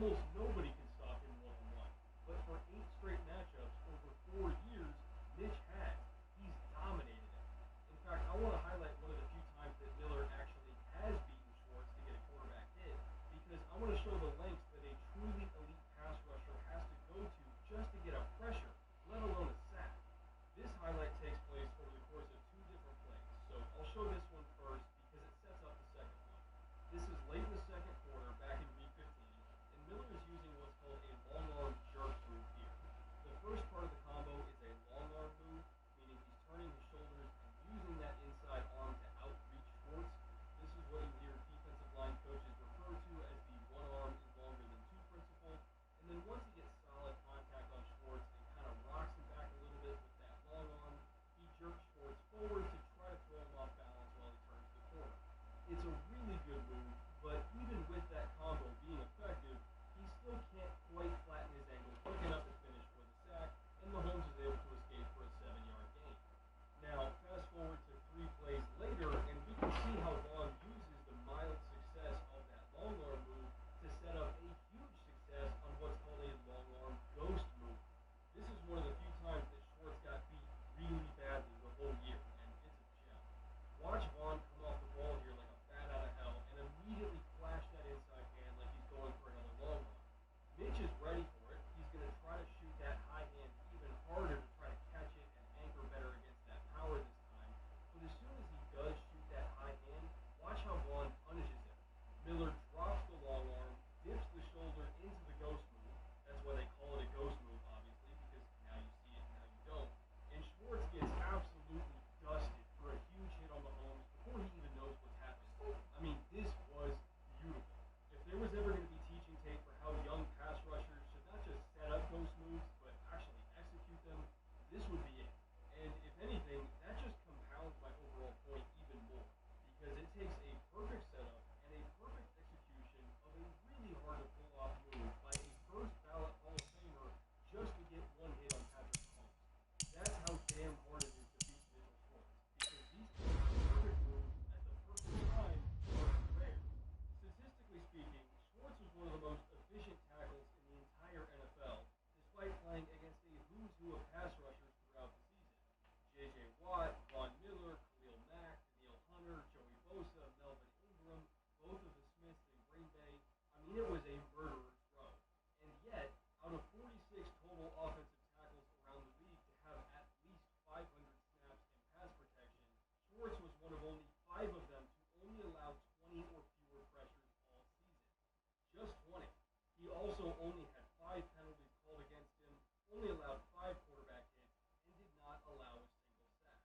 Almost nobody can stop him one-on-one. But for 8 straight matchups over 4 years, Mitch has. He's dominated it. In fact, I want to highlight one of the few times that Miller actually has beaten Schwartz to get a quarterback hit, because I want to show the lengths that a truly elite pass rusher has to go to just to get a pressure, let alone a sack. This highlight takes place over the course of 2 different plays, so I'll show this one first because it sets up the second one. This is late in the second quarter, back in week 15, and Miller is using what's called a long arm jerk move here. The first part of the combo is a long arm move, meaning he's turning his shoulders and using that inside arm to outreach Schwartz. This is what you hear defensive line coaches refer to as the one arm is longer than two principle. And then once he gets solid contact on Schwartz and kind of rocks him back a little bit with that long arm, he jerks Schwartz forward to try to throw him off balance while he turns the corner. It's a really good move, but even with that combo being effective, he still can't quite flatten his angle quick enough to finish for the sack, and Mahomes is able to escape for a 7-yard gain. Now, fast forward to 3 plays later, and we can see how Vaughn uses the mild success of that long arm move to set up a huge success on what's called a long arm ghost move. This is one of the few times that Schwartz got beat really badly the whole year, and it's a gem. Watch Vaughn come off the ball here like a bat out of hell and immediately flash that inside hand like he's going for another long arm. Mitch is ready for it. He's going to try to shoot that high hand even harder to try to catch it and anchor better against that power this time. But as soon as he does shoot that high hand, watch how Vaughn punishes him. Miller drops the long arm, dips the shoulder into the ghost move. That's why they call it a ghost move, obviously, because now you see it, now you don't. And Schwartz gets absolutely dusted for a huge hit on Mahomes before he even knows what's happening. I mean, this was beautiful. If there was ever going to be teaching tape for how young pass rushers should not just set up ghost moves, but actually execute them, this would be it. And if anything, that just compounds my overall point even more, because it takes a perfect setup and a perfect execution of a really hard to pull off move by a first ballot Hall of Famer just to get one hit on Patrick Mahomes. That's how damn hard it is to beat Mitchell Schwartz, because these perfect moves at the perfect time are rare. Statistically speaking, Schwartz was one of the most efficient tackles in the entire NFL, despite playing against a who's who of pass rushers throughout the season. J.J. Watt, Von Miller, Khalil Mack, Danielle Hunter, Joey Bosa, Melvin Ingram, both of the Smiths in Green Bay. I mean, it was a murderer's row. And yet, out of 46 total offensive tackles around the league to have at least 500 snaps in pass protection, Schwartz was one of only 5 of them to only allow 20 or fewer pressures all season. Just 20. He also only had 5 penalties called against him, only allowed 5 quarterback hits, and did not allow a single sack.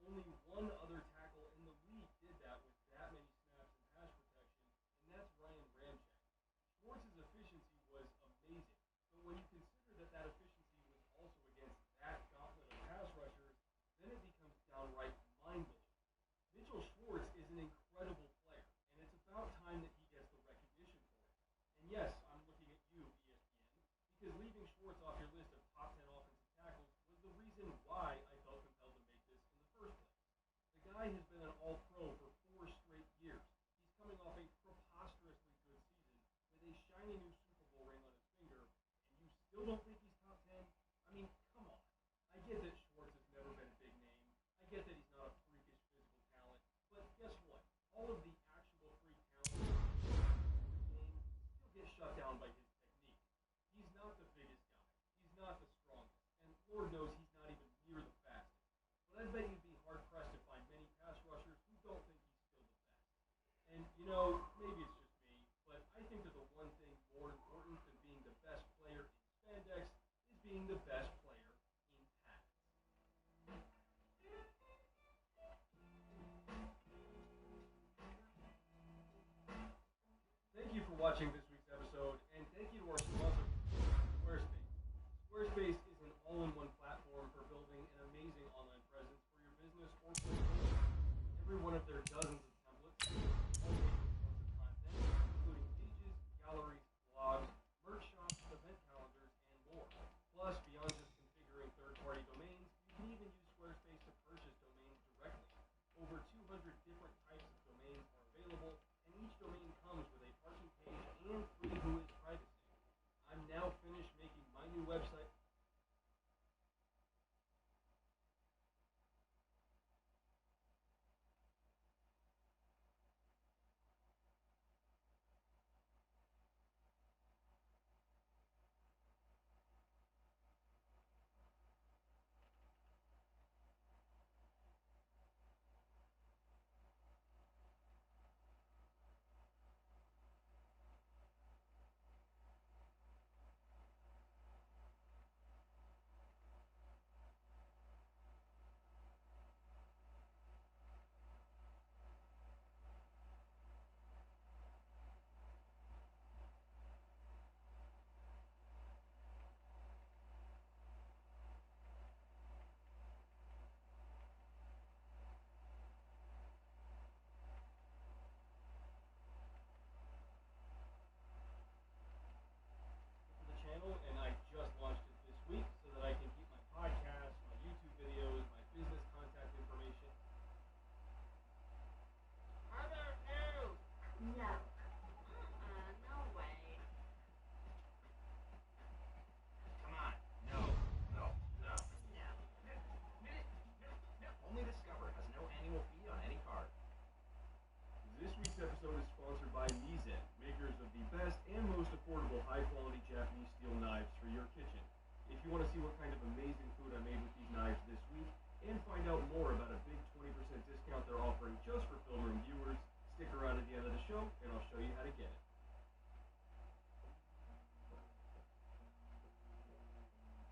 Only one other tackle in the league did that with that many snaps in pass protection, and that's Ryan Ramczyk. Schwartz's efficiency was amazing, but when you consider that that efficiency was also against that gauntlet of pass rushers, then it becomes downright mind-blowing. Mitchell Schwartz is an incredible player, and it's about time that he gets the recognition for it. And yes, I'm looking at you, ESPN, because leaving Schwartz off your list of top 10 offensive tackles was the reason why I felt compelled to make this in the first place. The guy has been an all-pro for 4 straight years. He's coming off a preposterously good season with a shiny new Super Bowl ring on his finger, and you still don't think he's top 10? I mean, come on. I get that Schwartz has never been a big name. I get that he's not a freakish physical talent, but guess what? All of the actual freak talent in the game still gets shut down by his technique. He's not the biggest guy. He's not the strongest. And Lord knows he's not even near the fastest. But I bet you'd be hard-pressed to find many pass rushers who don't think he's still the best. And, you know, maybe it's just me, but I think that the one thing more important than being the best player in spandex is being the best player in pads. Thank you for watching this week's episode, and thank you to our sponsor, Squarespace. Squarespace is an all-in-one platform for building an amazing online presence for your business or portfolio. Every one of their dozens of templates all make tons of content, including pages, galleries, blogs, merch shops, event calendars, and more. Plus, beyond Japanese steel knives for your kitchen. If you want to see what kind of amazing food I made with these knives this week, and find out more about a big 20% discount they're offering just for Film Room viewers, stick around at the end of the show, and I'll show you how to get it.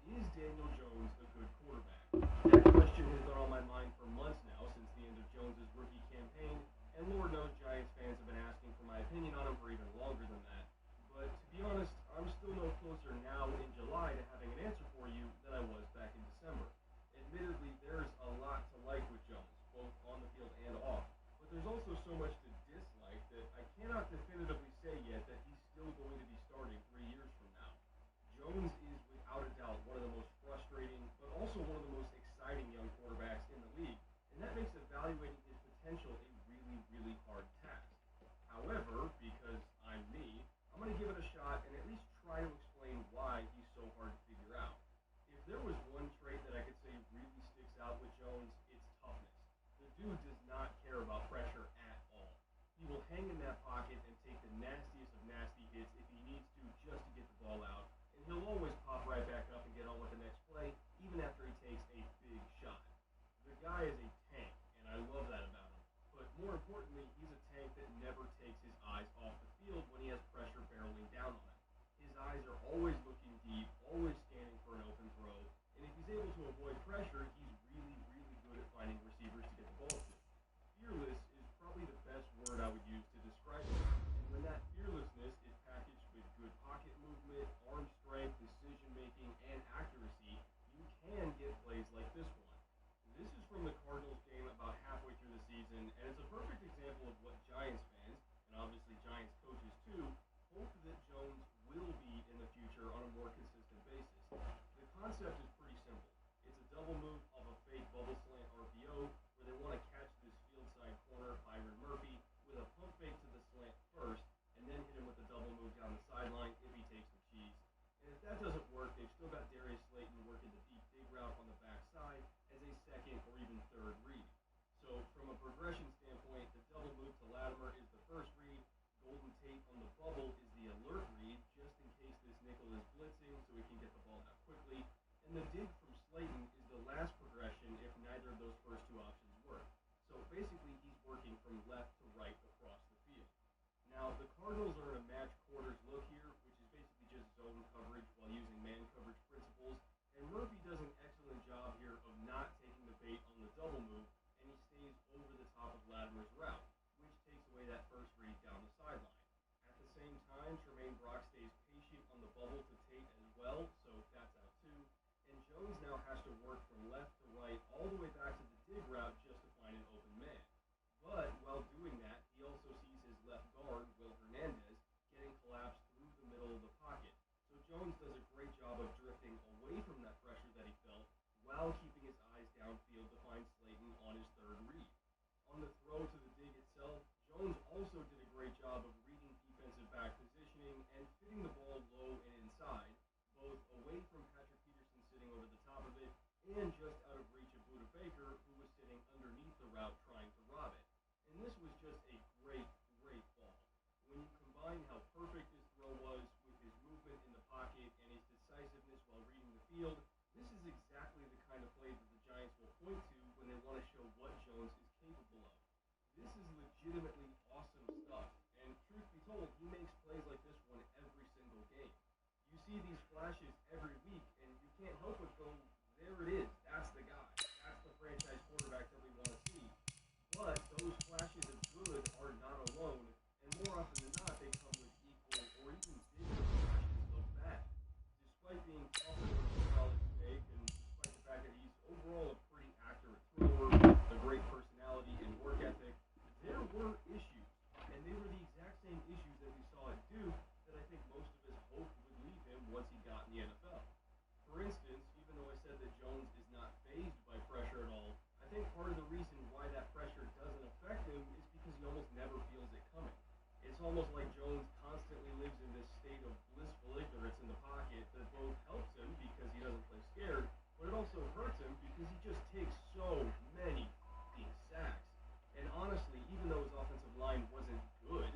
Is Daniel Jones a good quarterback? That question has been on my mind for months now since the end of Jones' rookie campaign, and Lord knows Giants fans have been asking for my opinion on him for even longer than that. But to be honest, I'm still no closer now in July to having an answer for you than I was back in December. Admittedly, there's a lot to like with Jones, both on the field and off, but there's also so much to dislike that I cannot definitively say yet that he's still going to be starting 3 years from now. Jones is without a doubt one of the most frustrating, but also one of the most exciting young quarterbacks in the league, and that makes evaluating his potential a really, really hard task. However, because I'm me, I'm going to give it a shot and at least try to explain why he's so hard to figure out. If there was one trait that I could say really sticks out with Jones, it's toughness. The dude does not care about pressure at all. He will hang in that pocket and take the nastiest of nasty hits if he needs to just to get the ball out, and he'll always pop right back up and get on with the next play, even after he takes a big shot. The guy is a tank, and I love that about him. But more importantly, he's a tank that never takes his eyes off the field when he has pressure barreling down on him. His eyes are always looking deep, always scanning for an open throw, and if he's able to avoid pressure, he's really, really good at finding receivers to get the ball to. Fearless is probably the best word I would use to describe him, and when that fearlessness is packaged with good pocket movement, arm strength, decision-making, and accuracy, you can get plays like this one. This is from the Cardinals game about halfway through the season, and it's a perfect example of what Giants fans, and obviously Giants coaches too, hope that Jones will be in the future on a more consistent basis. The concept is pretty simple. It's a double move of a fake bubble slant RPO where they want to catch this field side corner, Byron Murphy, with a pump fake to the slant first, and then hit him with a double move down the sideline if he takes the cheese. And if that doesn't work, they've still got Darius Slayton working the deep dig route on the backside as a second or even third read. So from a progression standpoint, the double move to Latimer is the first read, Golden Tate on the bubble is the alert read, just in case this nickel is blitzing so he can get the ball out quickly, and the dig from Slayton is the last progression if neither of those first two options work. So basically he's working from left to right across the field. Now the Cardinals are in a match quarters look here, which is basically just zone coverage while using man coverage principles, and Murphy does an excellent job here of not taking the bait on the double move, and he stays over the top of Latimer's route, which takes away that first read down the sideline. At the same time, Tremaine Brock stays patient on the bubble to Tate as well, so that's out too, and Jones now has to work from left to right all the way back to the dig route just to find an open man. But while doing that, he also sees his left guard, Will Hernandez, getting collapsed through the middle of the pocket. So Jones does a great job of drifting away from that pressure that he felt while keeping his eyes downfield to find Slayton on his third read. On the throw to the dig itself, Jones also did a great job of reading defensive back positioning and fitting the ball low and inside, both away from Patrick Peterson sitting over the top of it and just out of reach of Budda Baker, who was sitting underneath the route trying to rob it. And this was just a great, great ball. When you combine how perfect this throw was with his movement in the pocket and his decisiveness while reading the field, this is exactly the kind of play that the Giants will point to when they want to show what Jones is capable of. This is legitimately awesome stuff, and truth be told, he makes plays like this one every single game. You see these flashes every week, and you can't help but go, there it is, that's the guy. That's the franchise quarterback that we want to see. But those flashes of good are not alone, and more often than not, they come with equal or even bigger flashes of bad. Despite being tougher than a solid snake, and despite the fact that he's overall a pretty accurate thrower, a great personality and work ethic, there were issues, and they were the exact same issues that we saw at Duke that I think most of us hoped would leave him once he got in the NFL. For instance, even though I said that Jones is not fazed by pressure at all, I think part of the reason why that pressure doesn't affect him is because he almost never feels it coming. It's almost like Jones constantly lives in this state of blissful ignorance in the pocket that both helps him because he doesn't play scared, but it also hurts him because he just takes so many f***ing sacks. And honestly, even though his offensive line wasn't good,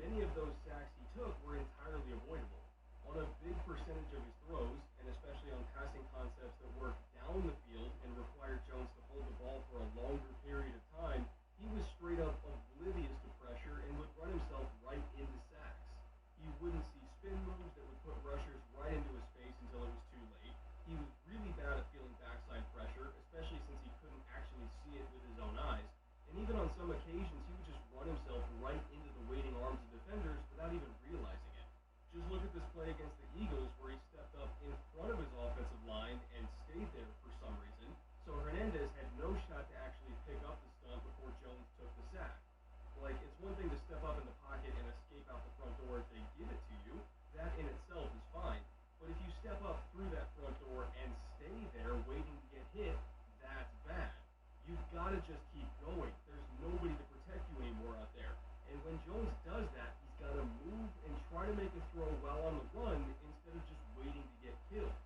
many of those sacks he took were entirely avoidable. On a big percentage of his throws, and especially on passing concepts that work down the field and require Jones to hold the ball for a longer period of time, he was straight up oblivious to pressure and would run himself right into sacks. You wouldn't see spin moves that would put rushers right into his face until it was too late. He was really bad at feeling backside pressure, especially since he couldn't actually see it with his own eyes. And even on some occasions, he would just run himself right into the waiting arms of defenders without even realizing it. Just look at this play against the Eagles where he stepped up in front of his offensive line and stayed there for some reason. So Hernandez had no shot to actually pick up the stunt before Jones took the sack. Like, it's one thing to step up in the pocket and escape out the front door if they give it to you. That in itself is fine. But if you step up through that front door and stay there waiting to get hit, that's bad. You've got to just keep going. There's nobody to protect you anymore out there. And when Jones does that, he's got to move and try to make a throw while on the run instead of just waiting to get killed.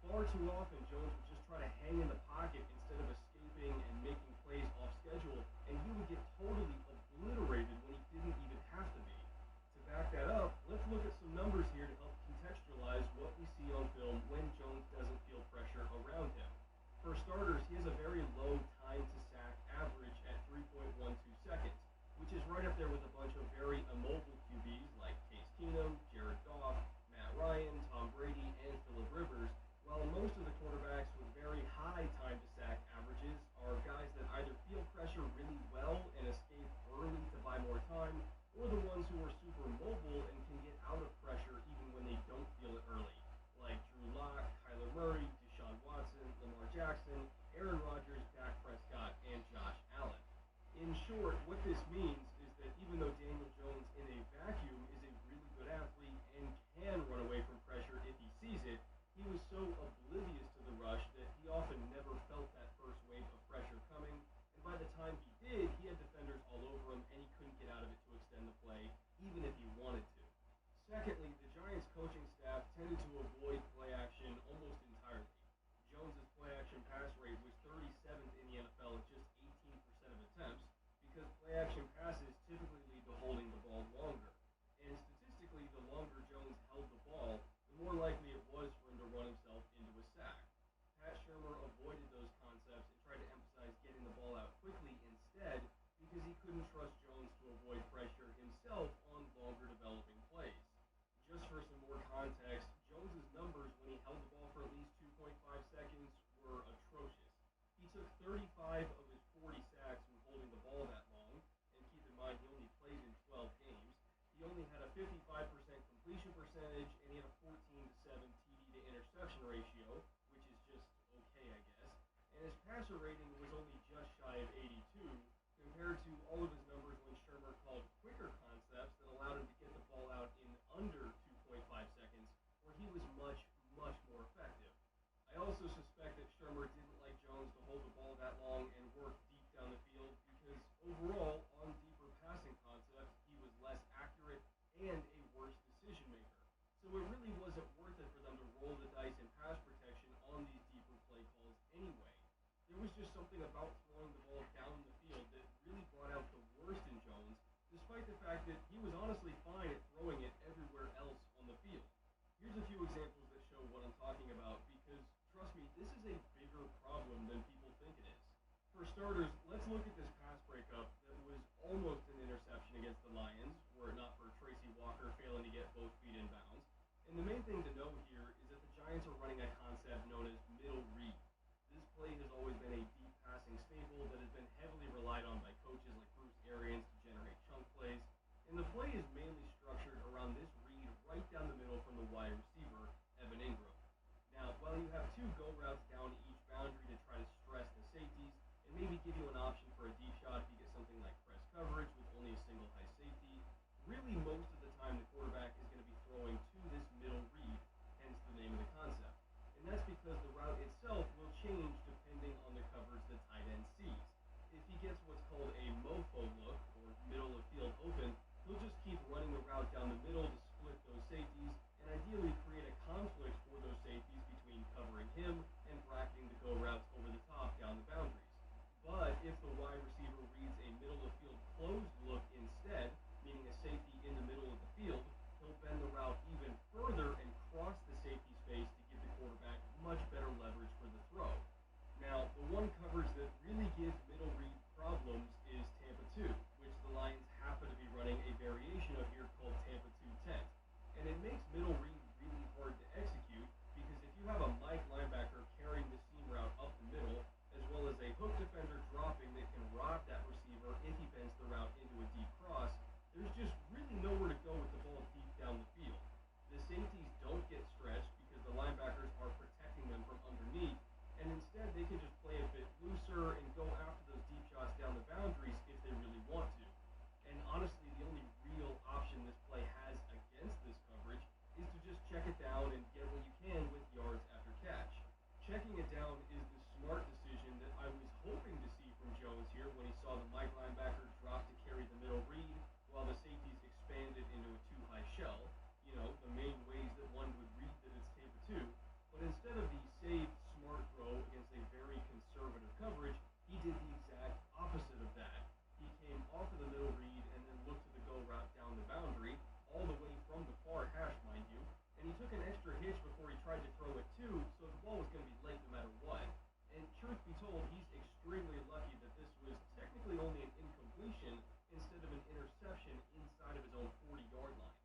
Far too often, Jones would just try to hang in the pocket instead of escaping and making plays off schedule, and he would get totally obliterated when he didn't even have to be. To back that up, let's look at some numbers here to help contextualize what we see on film when Jones doesn't feel pressure around him. For starters, he has a very low time to sack average at 3.12 seconds, which is right up there with a bunch of very immobile QBs like Case Keenum, Jared Goff, Matt Ryan, Tom Brady, and Phillip Rivers, while most of the quarterbacks with very high time to sack averages are guys that either feel pressure really well and escape early to buy more time, or the ones who are super mobile and can get out of pressure even when they don't feel it early, like Drew Lock, Kyler Murray, Deshaun Watson, Lamar Jackson, Aaron Rodgers, Dak Prescott, and Josh Allen. In short, what this means is that even though Daniel Jones in a vacuum is a really good athlete and can run away from pressure if he sees it, he was so oblivious to the rush that he often never felt that first wave of pressure coming, and by the time he did, he had defenders all over him and he couldn't get out of it to extend the play, even if he wanted to. Secondly, the Giants coaching staff tended to avoid play action almost entirely. Jones's play action pass rate was 37th in the NFL at just 18% of attempts, because play action passes typically lead to holding the ball longer. And statistically, the longer Jones held the ball, the more likely it was for him to run himself into a sack. Pat Shurmur avoided those concepts and tried to emphasize getting the ball out quickly instead, because he couldn't trust Jones to avoid pressure himself on longer developing plays. Just for some more context, Jones's numbers when he held the ball for at least 2.5 seconds were atrocious. He took 35 of his 40 sacks when holding the ball that long, and keep in mind he only played in 12 games. He only had a 55% completion percentage, and he had a 14-7 TD to interception ratio, which is just okay, I guess. And his passer rating was only just shy of 82, compared to all of his numbers when Shurmur called quicker concepts that allowed him to get the ball out in under 2.5 seconds, where he was much, much more effective. I also suspect that Shurmur didn't like Jones to hold the ball that long and work deep down the field, because overall, on deeper passing concepts, he was less accurate and a worse decision maker. So it really wasn't worth it for them to roll the dice in pass protection on these deeper play calls anyway. There was just something about throwing the ball down the field that really brought out the worst in Jones, despite the fact that he was honestly fine at throwing it everywhere else on the field. Here's a few examples that show what I'm talking about, because, trust me, this is a bigger problem than people think it is. For starters, let's look at this pass breakup that was almost an interception against the Lions, were it not for Tracy Walker failing to get both feet in bounds. And the main thing to know here is that the Giants are running a concept known as middle read. This play has always been a deep passing staple that has been heavily relied on by coaches like Bruce Arians to generate chunk plays, and the play is mainly structured around this read right down the middle from the wide receiver, Evan Ingram. Now, while you have two go routes down each boundary to try to stress the safeties, and maybe give you an option for a deep shot if you get something like press coverage with only a single high safety, really most of the time the quarterback is going to be throwing to this middle read, hence the name of the concept. And that's because the route itself will change depending on the coverage the tight end sees. If he gets what's called a mofo look, or middle of field open, he'll just keep running the route down the middle to split those safeties, and ideally create a conflict for those safeties between covering him and bracketing the go routes over the top down the boundaries. But if the wide receiver reads a middle of field closed look instead, meaning a safety in the middle of the field, he'll bend the route even further and cross the safety down and get what you can with yards after catch. Checking it down is the smart decision that I was hoping to see from Jones here when he saw the Mike linebacker drop to carry the middle read while the safeties expanded into a too-high shell. You know, the main ways that one would read that it's taper two. But instead of the saved smart throw against a very conservative coverage, he did the exact opposite of that. He came off of the middle read and then looked to the go route down the boundary, all the way from the far hash, mind you, and he took an extra hitch before he tried to throw it too, so the ball was going to be late no matter what. And truth be told, he's extremely lucky that this was technically only an incompletion instead of an interception inside of his own 40-yard line.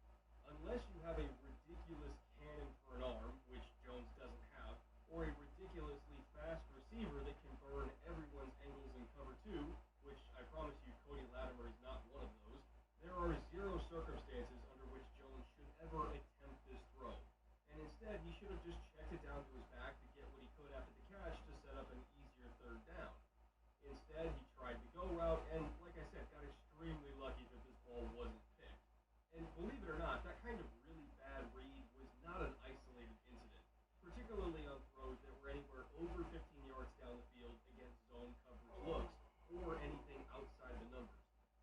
Unless you have a ridiculous cannon for an arm, which Jones doesn't have, or a ridiculously fast receiver that can burn everyone's angles in cover two, which I promise you Cody Latimer is not one of those, there are zero circumstances under which Jones should ever attempt this throw. And instead, he should have just checked it down to his back to get what he could after the catch to set up an easier third down. Instead, he tried the go route and, like I said, got extremely lucky that this ball wasn't picked. And believe it or not, that kind of really bad read was not an isolated incident, particularly on throws that were anywhere over 15 yards down the field against zone coverage looks or anything outside the numbers.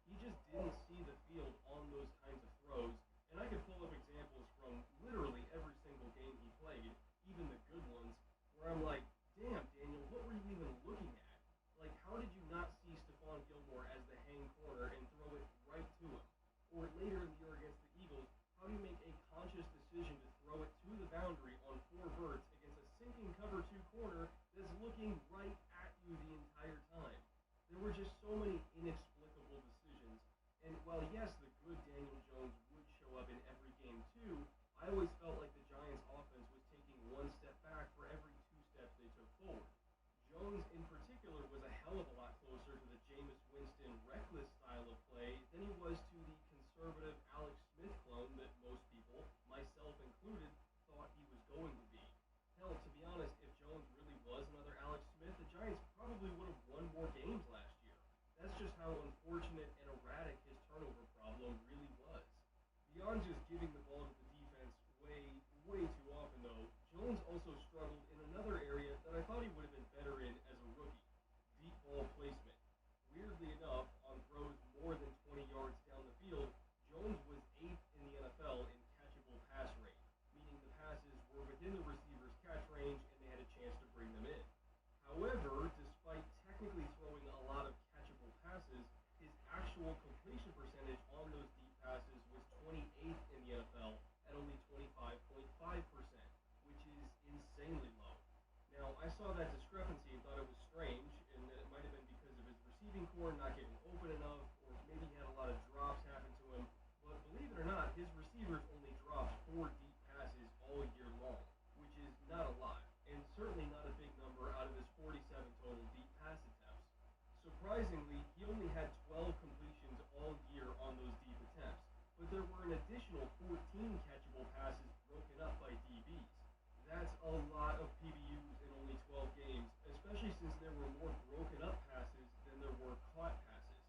He just didn't see the field on those kinds of throws, and I could pull up examples from literally every single game he played, even the good ones, where I'm like, damn, Daniel, what were you even looking at? Like, how did you not see Stephon Gilmore as the hang corner and throw it right to him? Or later in the year against the Eagles, how do you make a conscious decision to throw it to the boundary on 4 verts against a sinking cover 2 corner that's looking right at you the entire time? There were just so many inexplicable decisions, and while yes, the good Daniel Jones would show up in every game too, I always felt like the Giants' offense was taking one step back for every 2 steps they took forward. Jones in particular was a hell of a lot closer to the Jameis Winston reckless style of play than he was to the conservative Alex Smith clone that most people, myself included, thought he was going to be. Hell, to be honest, if Jones really was another Alex Smith, the Giants probably would have won more games last year. That's just how unfortunate and erratic his turnover problem really was. Beyond just giving the ball to the defense way too often though, Jones also struggled in another area that I thought he would have been better in as a rookie, deep ball placement. Weirdly enough, on throws more than 20 yards down the field, Jones was 8th in the NFL in catchable pass rate, meaning the passes were within the receiver's catch range and they had a chance to bring them in. However, despite technically throwing a lot of catchable passes, his actual completion percentage on those deep passes was 28th in the NFL at only 25.5%, which is insanely low. Now, I saw that discrepancy and thought it was strange, and that it might have been because of his receiving core not getting open enough, or maybe he had a lot of drops happen to him, but believe it or not, his receivers only dropped 4 deep passes all year long, which is not a lot, and certainly not a big number out of his 47 total deep pass attempts. Surprisingly, he only had 12 completions all year on those deep attempts, but there were an additional 14 catchable passes broken up by DBs. That's a lot of PBUs in only 12 games, especially since there were more broken up passes than there were caught passes.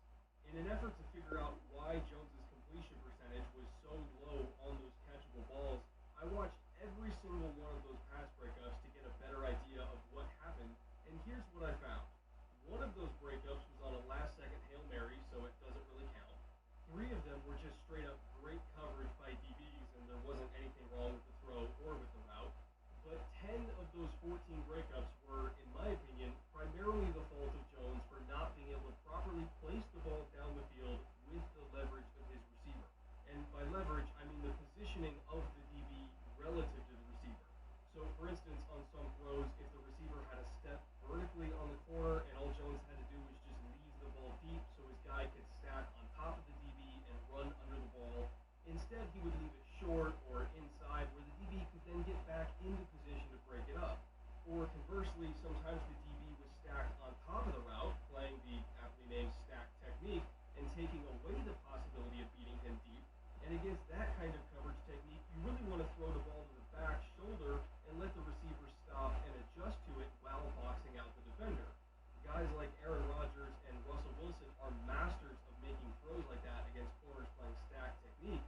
In an effort to figure out why Jones's completion percentage was so low on those catchable balls, I watched every single one of those pass breakups to get a better idea of what happened, and here's what I found. One of those breakups was on a last-second Hail Mary, so it doesn't really count. 3 of them were just straight-up great coverage by DBs, and there wasn't anything wrong with the throw or with the route. But 10 of those 14 breakups were, in my opinion, primarily the fault of Jones for not being able to properly place the ball down the field with the leverage of his receiver. And by leverage, I mean the positioning of the DB relative to the receiver. So, for instance, on some throws, if the receiver had a step vertically on the corner and all Jones had to do was just leave the ball deep so his guy could stack on top of the DB and run under the ball, instead he would leave it short or inside where the DB could then get back into position to break it up. Or conversely, sometimes the DB was stacked on top of the route, playing the aptly named stack technique, and taking away the possibility of beating him deep. And against that kind of coverage technique, you really want to throw the ball to the back shoulder and let the receiver stop and adjust to it while boxing out the defender. Guys like Aaron Rodgers and Russell Wilson are masters of making throws like that against corners playing stack technique,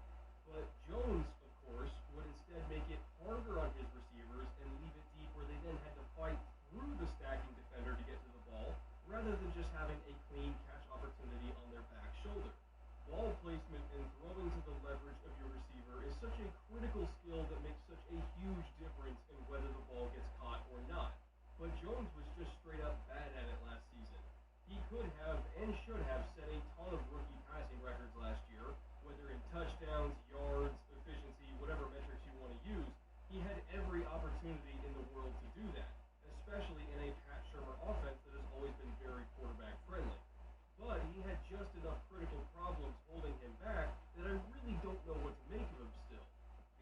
but Jones, of course, would instead make it harder on his opportunity in the world to do that, especially in a Pat Shurmur offense that has always been very quarterback friendly. But he had just enough critical problems holding him back that I really don't know what to make of him still.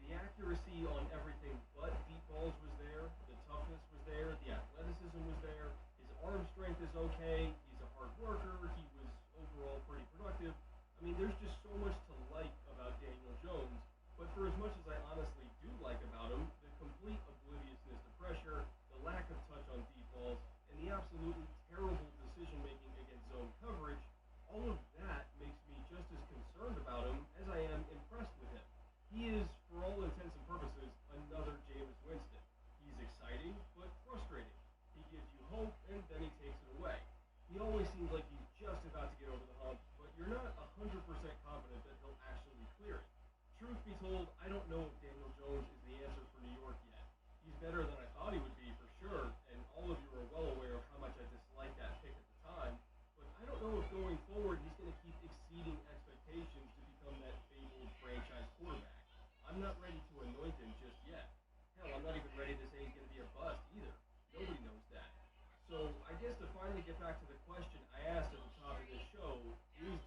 The accuracy on everything but deep balls was there, the toughness was there, the athleticism was there, his arm strength is okay, he's a hard worker, he was overall pretty productive. I mean, there's just so much to like about Daniel Jones, but for as much as I honestly do like about him, the complete obliviousness to pressure, the lack of touch on deep balls, and the absolutely terrible decision-making against zone coverage, all of that makes me just as concerned about him as I am impressed with him. He is, for all intents and purposes, another Jameis Winston. He's exciting, but frustrating. He gives you hope, and then he takes it away. He always seems like he's just about to get over the hump, but you're not 100% confident that he'll actually clear it. Truth be told, I don't know if Daniel Jones is the answer for New York yet. He's better than I thought he would be, for sure, and all of you are well aware of how much I disliked that pick at the time, but I don't know if going forward he's going to keep exceeding expectations to become that fabled franchise quarterback. I'm not ready to anoint him just yet. Hell, I'm not even ready to say he's going to be a bust either. Nobody knows that. So I guess to finally get back to the question I asked at the top of this show, is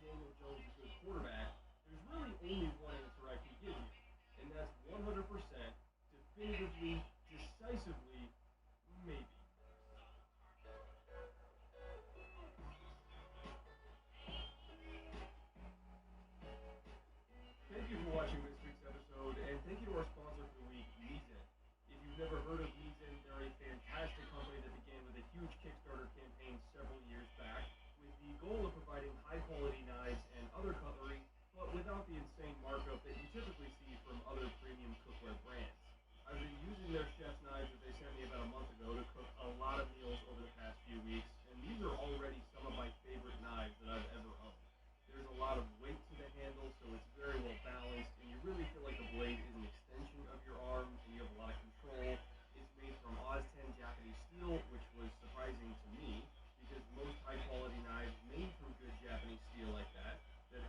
Daniel Jones a good quarterback? There's really only one answer I can give you, and that's 100%, definitively, decisively, maybe. Thank you for watching this week's episode, and thank you to our sponsor for the week, Meezin. If you've never heard of Meezin, they're a fantastic company that began with a huge Kickstarter campaign several years back with the goal of providing high-quality knives and other cutlery, but without the insane markup that you typically see from other premium cookware brands. I've been using their chef's knives that they sent me about a month ago to cook a lot of meals over the past few weeks, and these are already some of my favorite knives that I've ever owned. There's a lot of weight to the handle, so it's very well balanced, and you really feel like the blade is an extension of your arm, and you have a lot of control. It's made from Oz 10 Japanese steel, which was surprising to me, because most high-quality knives made from good Japanese steel like that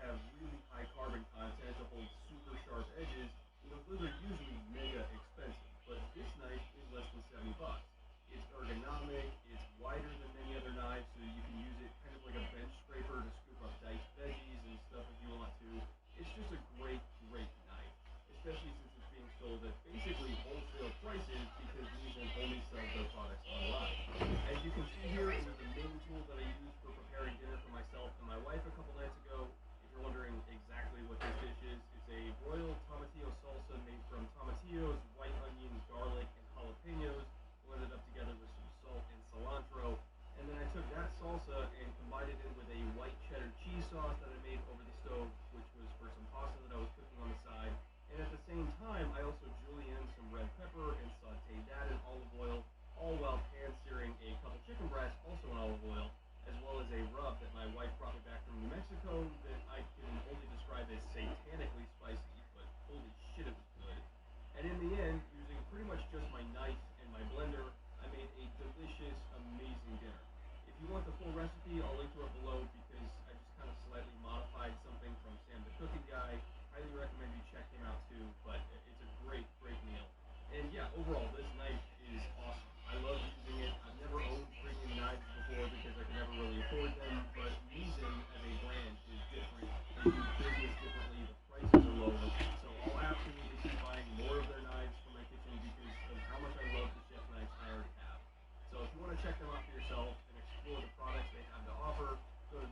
have really high carbon content to hold super sharp edges, you know, those are usually mega expensive, but this knife is less than $70. It's ergonomic, it's wider than many other knives, so you can use it kind of like a bench scraper to scoop up diced veggies and stuff if you want to. It's just a great, great knife, especially since it's being sold at basically wholesale prices because Meezin only sells their products online. As you can see here, it was the main tool that I used for preparing dinner for myself and my wife a couple nights ago. If you're wondering exactly what this dish is, it's a royal tomatillo salsa made from tomatillos, white onions, garlic, and jalapenos, blended up together with some salt and cilantro. And then I took that salsa and combined it in with a white cheddar cheese sauce that I made over the stove, which was for some pasta that I was cooking on the side. And at the same time, I also julienned some red pepper and sauteed that in olive oil, all while pan-searing a couple chicken breasts, also in olive oil, as well as a rub that my wife brought me back from New Mexico that I can only describe as satanically spicy, but holy shit, it was good. And in the end, using pretty much just my knife and my blender, I made a delicious, amazing dinner. If you want the full recipe, I'll link to it below because I just kind of slightly modified something from Sam the Cooking Guy. Highly recommend you check him out too, but it's a great, great meal. And yeah, overall, this knife is awesome. I love using it. I've never owned premium knives before because I could never really afford them, but Meezin as a brand is different. They do business differently. The prices are lower, so I'll absolutely keep buying more of their knives for my kitchen because of how much I love the chef knives I already have. So if you want to check them out for yourself and explore the products they have to offer, go to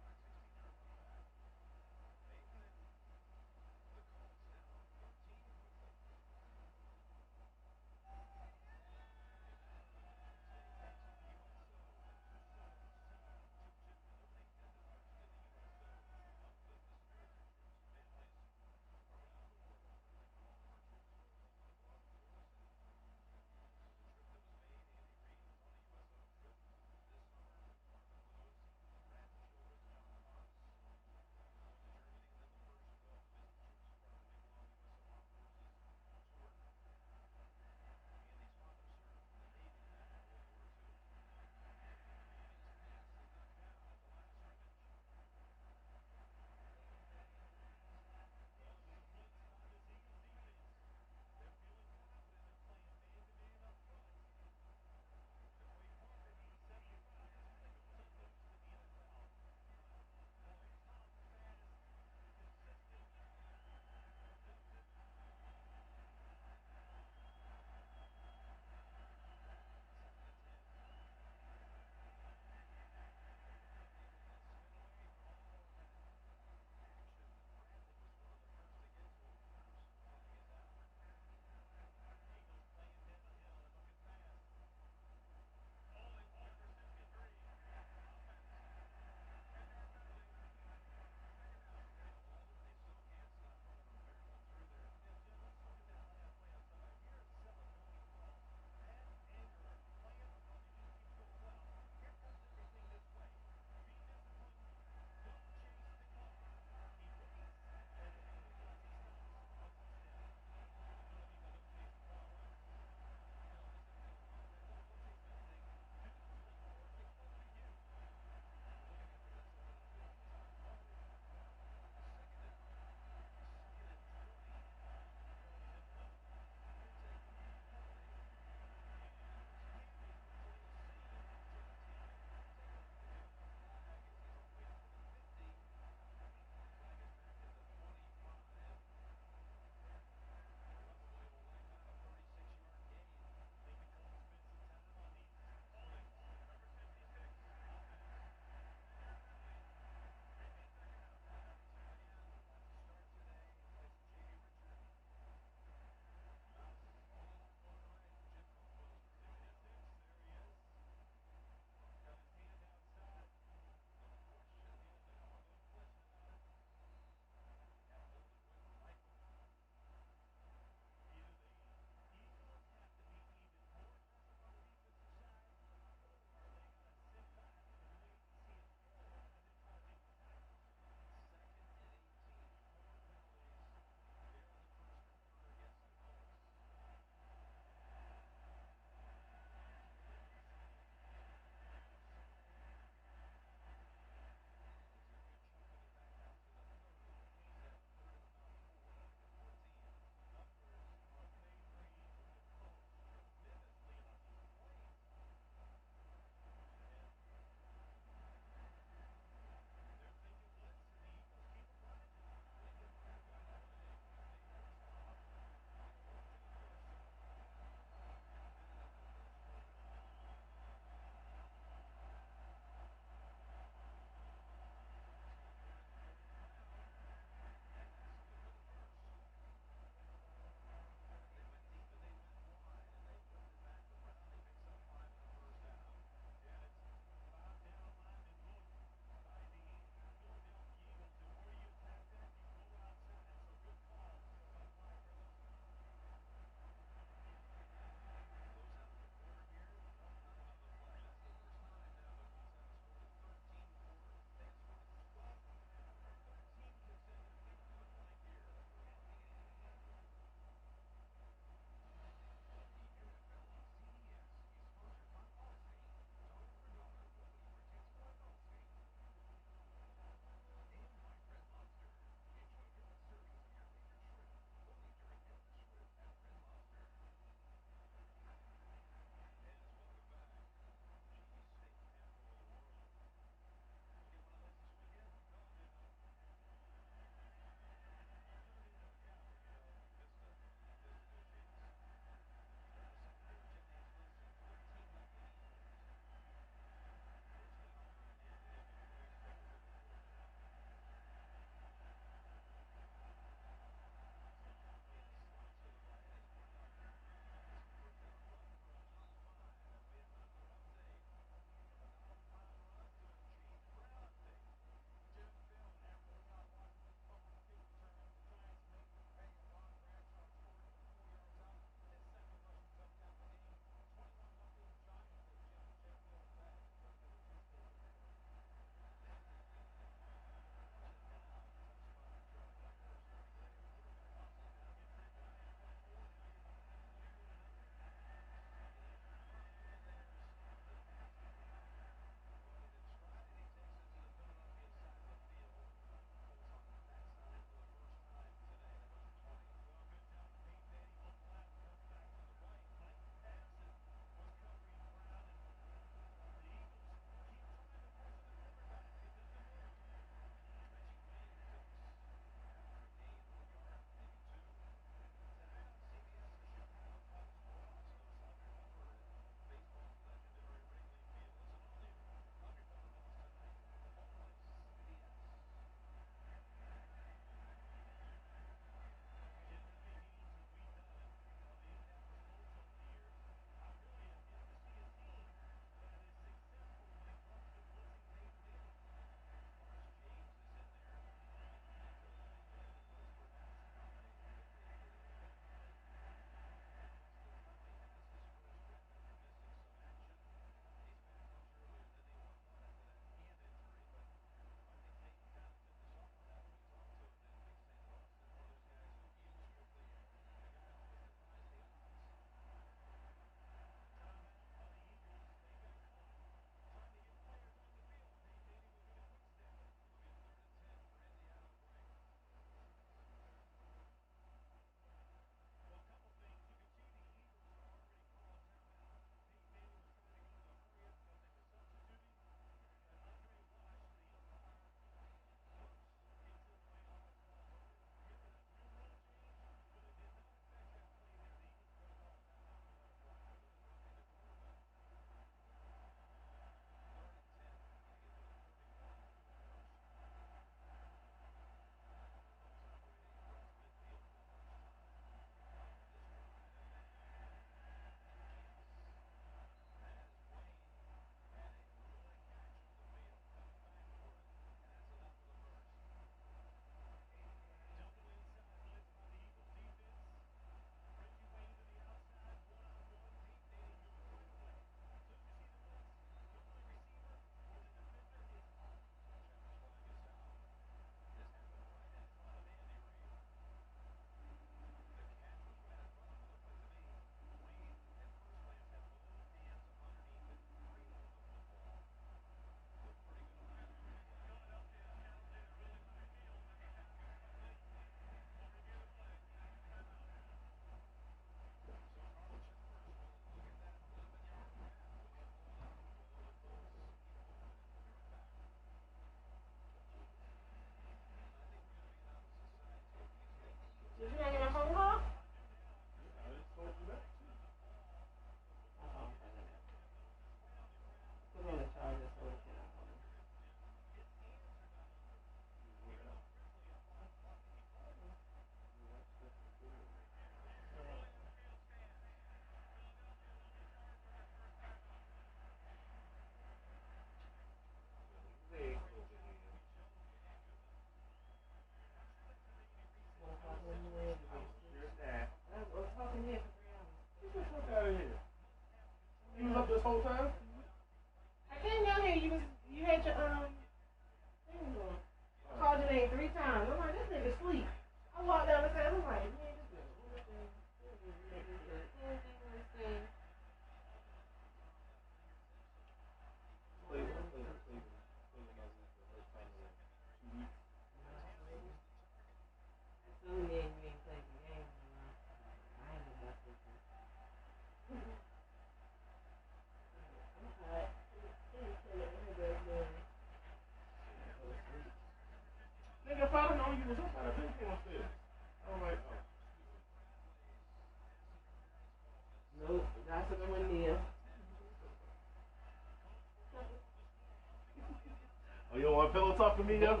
Oh, you don't want pillow talk with me, yo?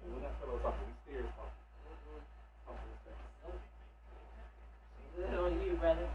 We're not pillow talking. We stairs talking. Good on you, brother.